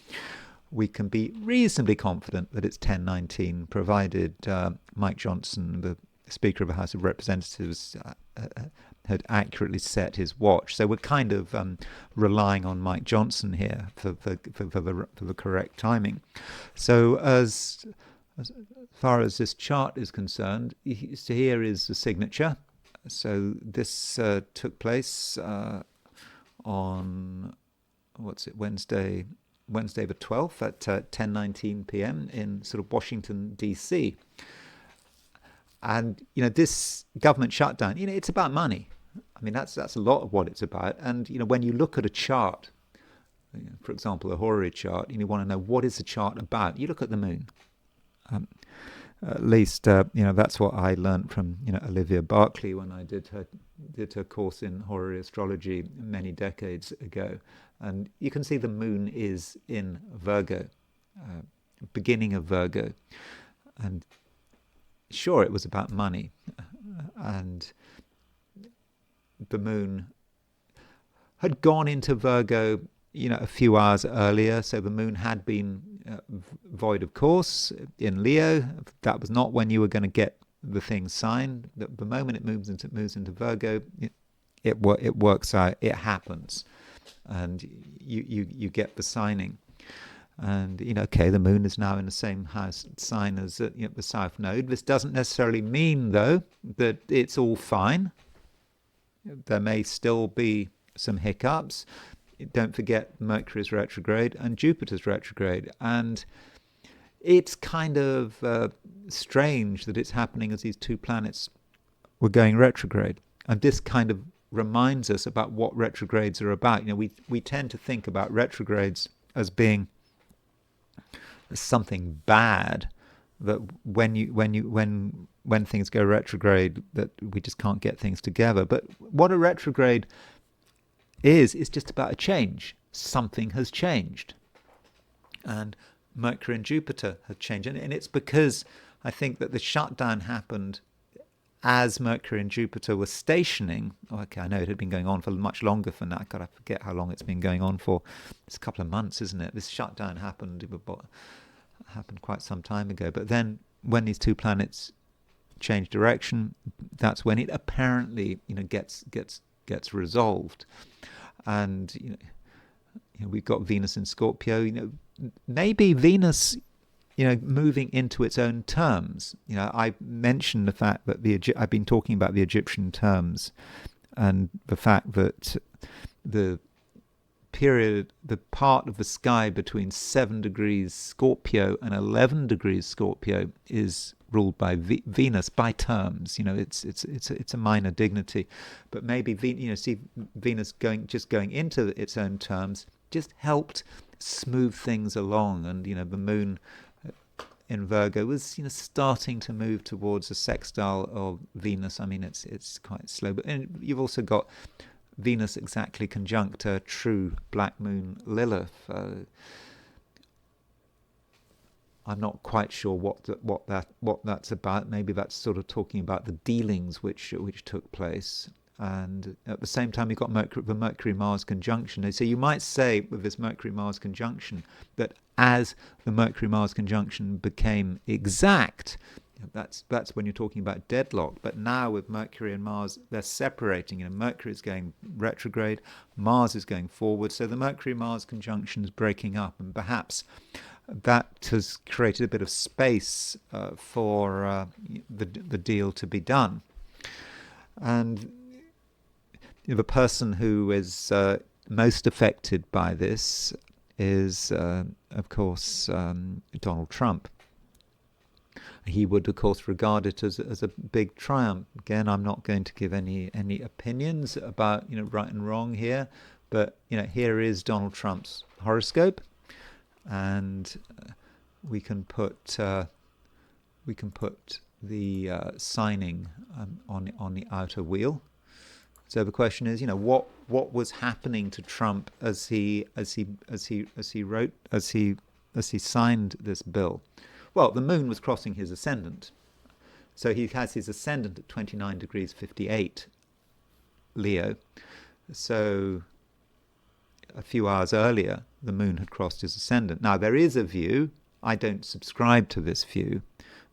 we can be reasonably confident that it's 10:19, provided Mike Johnson, the Speaker of the House of Representatives, had accurately set his watch. So we're kind of relying on Mike Johnson here for the correct timing. So as far as this chart is concerned, so here is the signature. So this took place on Wednesday the 12th at 10:19 p.m. in sort of Washington D.C. And this government shutdown, it's about money. I mean, that's a lot of what it's about. And when you look at a chart, for example, a Horary chart, and you want to know what is the chart about, you look at the moon. At least, that's what I learned from, Olivia Berkeley when I did her course in horary astrology many decades ago. And you can see the moon is in Virgo, beginning of Virgo. And sure, it was about money. And the moon had gone into Virgo, a few hours earlier. So the moon had been void of course in Leo. That was not when you were going to get the thing signed. The moment it moves into Virgo, it works out. It happens, and you get the signing. And okay, the moon is now in the same house sign as the South Node. This doesn't necessarily mean, though, that it's all fine. There may still be some hiccups. Don't forget Mercury's retrograde and Jupiter's retrograde. And it's kind of strange that it's happening as these two planets were going retrograde. And this kind of reminds us about what retrogrades are about. We tend to think about retrogrades as being something bad, that when things go retrograde, that we just can't get things together. But what a retrograde is just about a change. Something has changed, and Mercury and Jupiter have changed, and it's because I think that the shutdown happened as Mercury and Jupiter were stationing. Okay, I know it had been going on for much longer than that. God, I forget how long it's been going on for. It's a couple of months, isn't it? This shutdown happened quite some time ago. But then when these two planets change direction, that's when it apparently gets resolved. And we've got Venus in Scorpio. Maybe Venus moving into its own terms. I mentioned the fact that I've been talking about the Egyptian terms, and the fact that the part of the sky between 7 degrees Scorpio and 11 degrees Scorpio is ruled by Venus by terms. It's a minor dignity, but maybe Venus going into its own terms just helped smooth things along, and the moon in Virgo was starting to move towards a sextile of Venus. I mean, it's quite slow, but you've also got Venus exactly conjunct a true black moon Lilith. I'm not quite sure what that's about. Maybe that's sort of talking about the dealings which took place. And at the same time, you've got the Mercury-Mars conjunction. So you might say with this Mercury-Mars conjunction that as the Mercury-Mars conjunction became exact, that's when you're talking about deadlock. But now with Mercury and Mars, they're separating. Mercury is going retrograde, Mars is going forward. So the Mercury-Mars conjunction is breaking up, and perhaps that has created a bit of space for the deal to be done. And the person who is most affected by this is, of course, Donald Trump. He would, of course, regard it as a big triumph. Again, I'm not going to give any opinions about right and wrong here, but here is Donald Trump's horoscope, and we can put the signing on the outer wheel. So the question is, what was happening to Trump as he signed this bill? Well, the moon was crossing his ascendant. So he has his ascendant at 29 degrees 58 Leo. So a few hours earlier, the moon had crossed his ascendant. Now, there is a view, I don't subscribe to this view,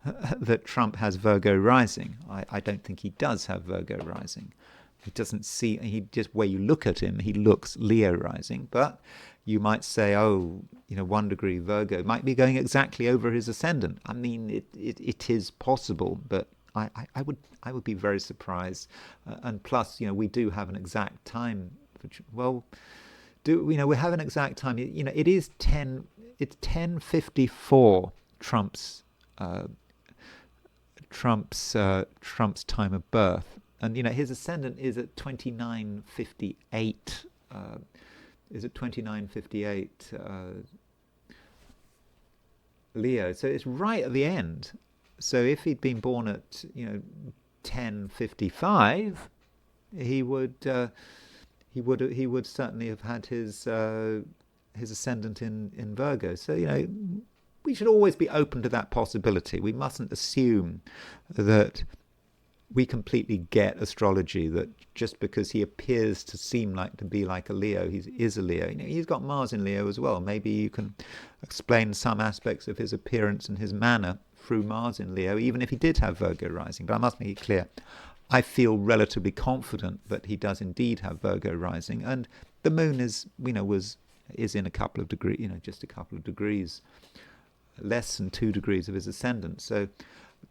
that Trump has Virgo rising. I don't think he does have Virgo rising. He just, where you look at him, he looks Leo rising. But you might say, 1 degree Virgo might be going exactly over his ascendant. I mean, it is possible, but I would be very surprised. And plus, we do have an exact time. We have an exact time. It is 10:54 Trump's time of birth. And his ascendant is at 29:58. Is it 29:58 Leo? So it's right at the end. So if he'd been born at 10:55, he would he would certainly have had his ascendant in Virgo. So we should always be open to that possibility. We mustn't assume that we completely get astrology, that just because he appears to seem like to be like a Leo, he is a Leo. He's got Mars in Leo as well. Maybe you can explain some aspects of his appearance and his manner through Mars in Leo, even if he did have Virgo rising. But I must make it clear, I feel relatively confident that he does indeed have Virgo rising, and the moon is in a couple of degrees, just a couple of degrees less than 2 degrees of his ascendant. So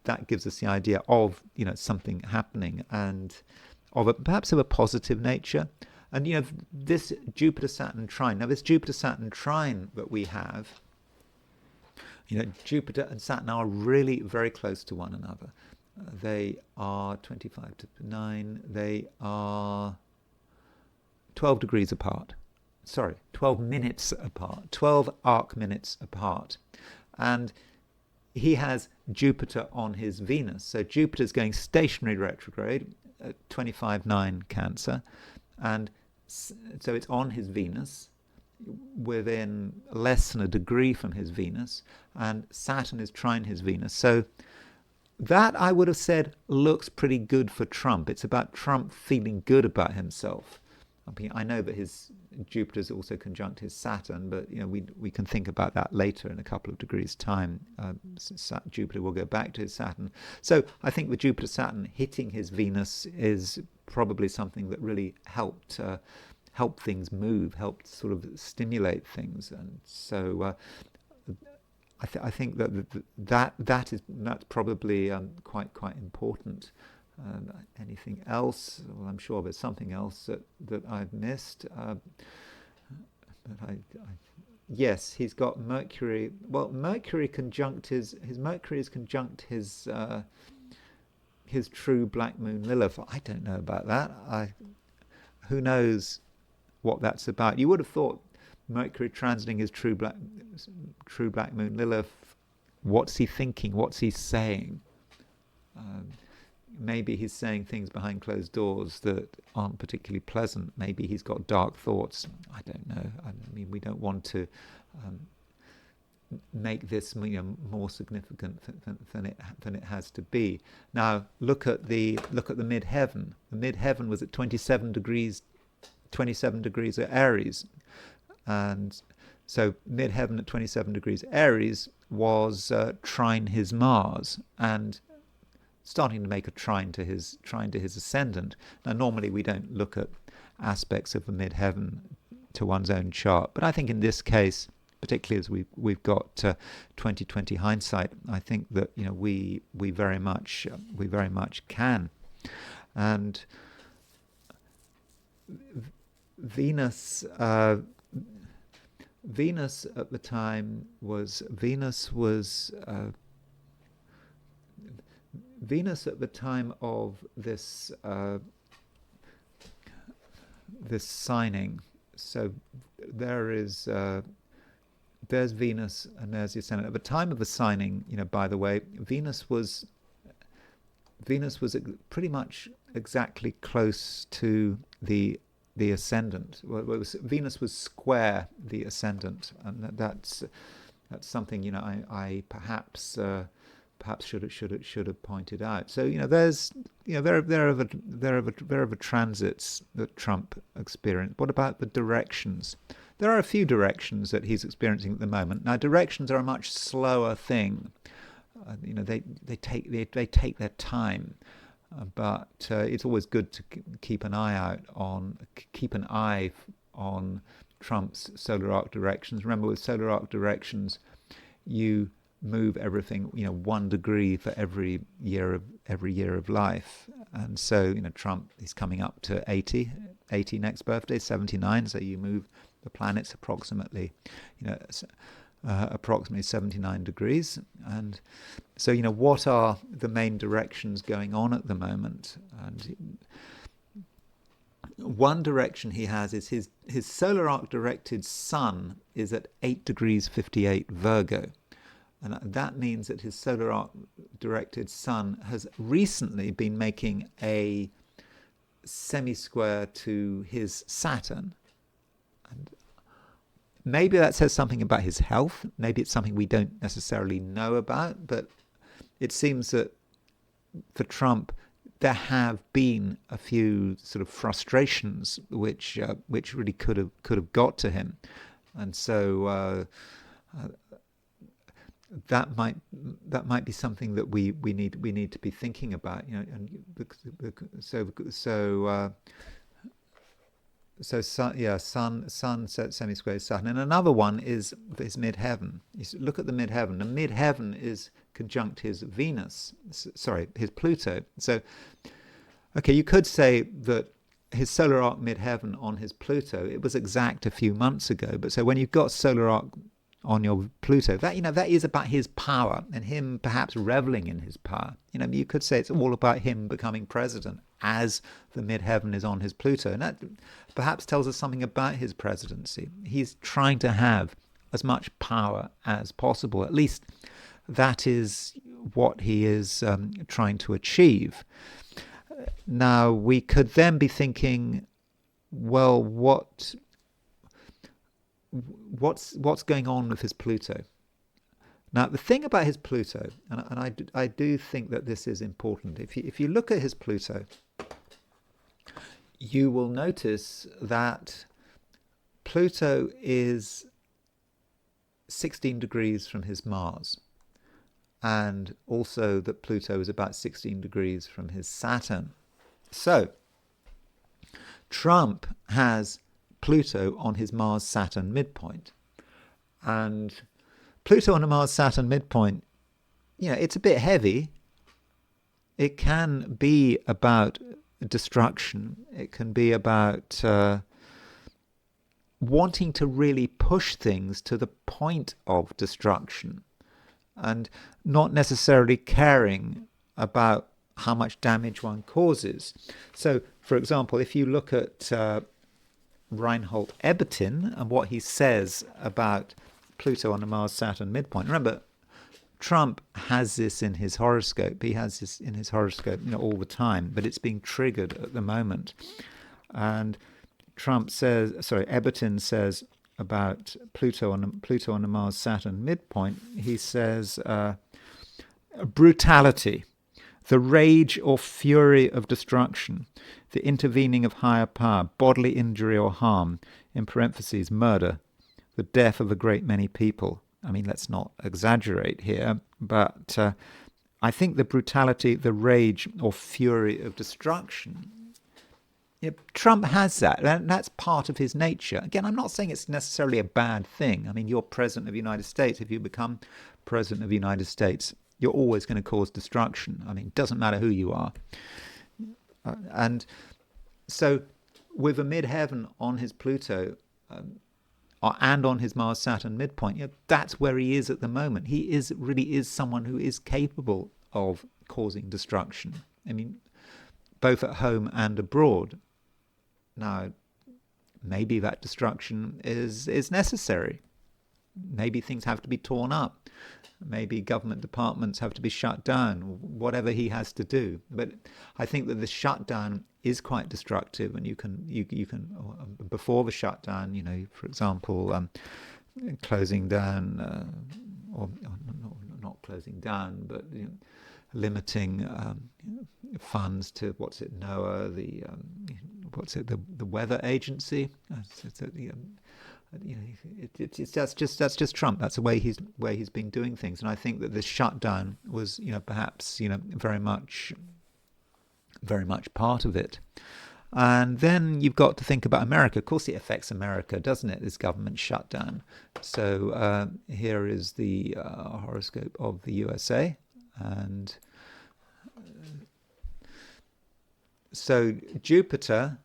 that gives us the idea of something happening, and perhaps of a positive nature. And this Jupiter-Saturn trine. Now, this Jupiter-Saturn trine that we have, Jupiter and Saturn are really very close to one another. They are 25 to 9. They are 12 degrees apart. Sorry, 12 minutes apart. 12 arc minutes apart. And he has Jupiter on his Venus. So Jupiter's going stationary retrograde at 25/9 Cancer. And so it's on his Venus, within less than a degree from his Venus. And Saturn is trine his Venus. So that, I would have said, looks pretty good for Trump. It's about Trump feeling good about himself. I know that his Jupiter is also conjunct his Saturn, but we can think about that later in a couple of degrees' time. Jupiter will go back to his Saturn. So I think the Jupiter-Saturn hitting his Venus is probably something that really helped things move, helped sort of stimulate things, and so I think that's probably quite important. Anything else? Well, I'm sure there's something else that I've missed. Yes, he's got Mercury. Well, Mercury conjunct his Mercury is conjunct his true black moon Lilith. I don't know about that. Who knows what that's about? You would have thought Mercury transiting his true black moon Lilith. What's he thinking? What's he saying? Maybe he's saying things behind closed doors that aren't particularly pleasant. Maybe he's got dark thoughts. I don't know. I mean, we don't want to make this more significant than it has to be. Now, look at the midheaven. The midheaven was at 27 degrees at Aries, and so midheaven at 27 degrees Aries was trine his Mars, and starting to make a trine to his ascendant. Now, normally we don't look at aspects of the midheaven to one's own chart, but I think in this case, particularly as we've got 20/20 hindsight, I think that we very much can. And Venus at the time was Venus at the time of this signing. So there's Venus and there's the ascendant. At the time of the signing, by the way, Venus was pretty much exactly close to the ascendant. Well, Venus was square the ascendant, and that's something I perhaps should have pointed out. So there's there are the transits that Trump experienced. What about the directions? There are a few directions that he's experiencing at the moment. Now, directions are a much slower thing. They take their time, but it's always good to keep an eye on Trump's solar arc directions. Remember, with solar arc directions, you move everything 1 degree for every year of life, and so Trump is coming up to 80 next birthday, 79. So you move the planets approximately 79 degrees, and so what are the main directions going on at the moment? And one direction he has is his solar arc directed sun is at 8 degrees 58 Virgo. And that means that his solar arc directed sun has recently been making a semi-square to his Saturn. And maybe that says something about his health. Maybe it's something we don't necessarily know about. But it seems that for Trump, there have been a few sort of frustrations which really could have got to him, and so that might be something that we need to be thinking about. And so sun set semi-square Saturn, and another one is his midheaven. You look at the midheaven. The midheaven is conjunct his Venus, his Pluto. So, okay, you could say that his solar arc midheaven on his Pluto, it was exact a few months ago. But so when you've got solar arc on your Pluto, that is about his power and him perhaps reveling in his power. You could say it's all about him becoming president as the midheaven is on his Pluto, and that perhaps tells us something about his presidency. He's trying to have as much power as possible. At least that is what he is trying to achieve. Now, we could then be thinking, well, what's going on with his Pluto? Now, the thing about his Pluto, and I do think that this is important. If you look at his Pluto, you will notice that Pluto is 16 degrees from his Mars, and also that Pluto is about 16 degrees from his Saturn. So, Trump has Pluto on his Mars-Saturn midpoint. And Pluto on a Mars-Saturn midpoint, it's a bit heavy. It can be about destruction. It can be about wanting to really push things to the point of destruction and not necessarily caring about how much damage one causes. So, for example, if you look at Reinhold Ebertin and what he says about Pluto on the Mars-Saturn midpoint. Remember, Trump has this in his horoscope. He has this in his horoscope, all the time, but it's being triggered at the moment. And Ebertin says about Pluto on the Mars-Saturn midpoint. He says brutality, the rage or fury of destruction, the intervening of higher power, bodily injury or harm, in parentheses, murder, the death of a great many people. I mean, let's not exaggerate here, but I think the brutality, the rage or fury of destruction, Trump has that, and that's part of his nature. Again, I'm not saying it's necessarily a bad thing. I mean, you're president of the United States. If you become president of the United States, you're always going to cause destruction. I mean, it doesn't matter who you are. And so with a midheaven on his Pluto and on his Mars-Saturn midpoint, that's where he is at the moment. He really is someone who is capable of causing destruction. I mean, both at home and abroad. Now, maybe that destruction is necessary. Maybe things have to be torn up. Maybe government departments have to be shut down, whatever he has to do. But I think that the shutdown is quite destructive, and you can before the shutdown, for example, closing down, or not closing down, but limiting funds to NOAA, the weather agency. That's just Trump. That's the way he's been doing things, and I think that this shutdown was, perhaps, very much part of it. And then you've got to think about America. Of course, it affects America, doesn't it? This government shutdown. So here is the horoscope of the USA, and so Jupiter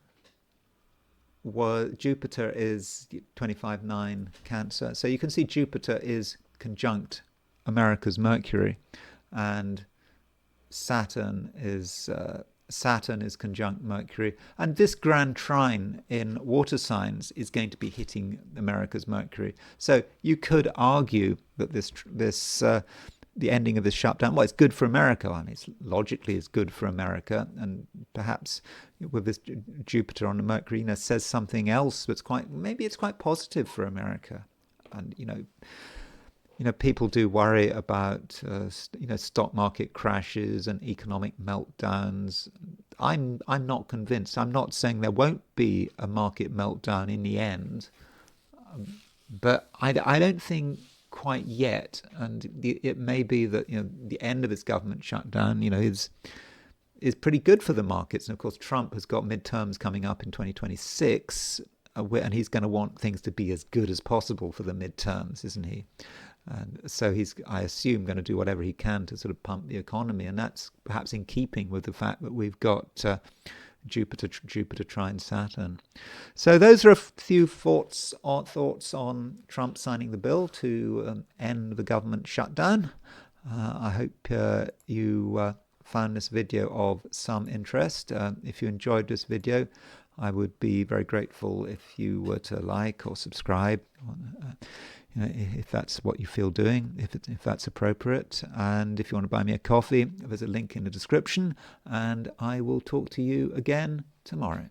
is 25/9 Cancer. So you can see Jupiter is conjunct America's Mercury, and Saturn is Saturn is conjunct Mercury, and this grand trine in water signs is going to be hitting America's Mercury. So you could argue that the ending of this shutdown, well, it's good for America. I mean, logically, it's good for America, and perhaps with this Jupiter on the Mercury, says something else that's maybe it's quite positive for America. And people do worry about stock market crashes and economic meltdowns. I'm not convinced. I'm not saying there won't be a market meltdown in the end, but I don't think quite yet. And it may be that the end of this government shutdown is pretty good for the markets. And of course, Trump has got midterms coming up in 2026, and he's going to want things to be as good as possible for the midterms, isn't he? And so he's, I assume, going to do whatever he can to sort of pump the economy, and that's perhaps in keeping with the fact that we've got Jupiter trine Saturn. So those are a few thoughts on Trump signing the bill to end the government shutdown. I hope you found this video of some interest. If you enjoyed this video, I would be very grateful if you were to like or subscribe. If that's what you feel doing, if that's appropriate. And if you want to buy me a coffee, there's a link in the description, and I will talk to you again tomorrow.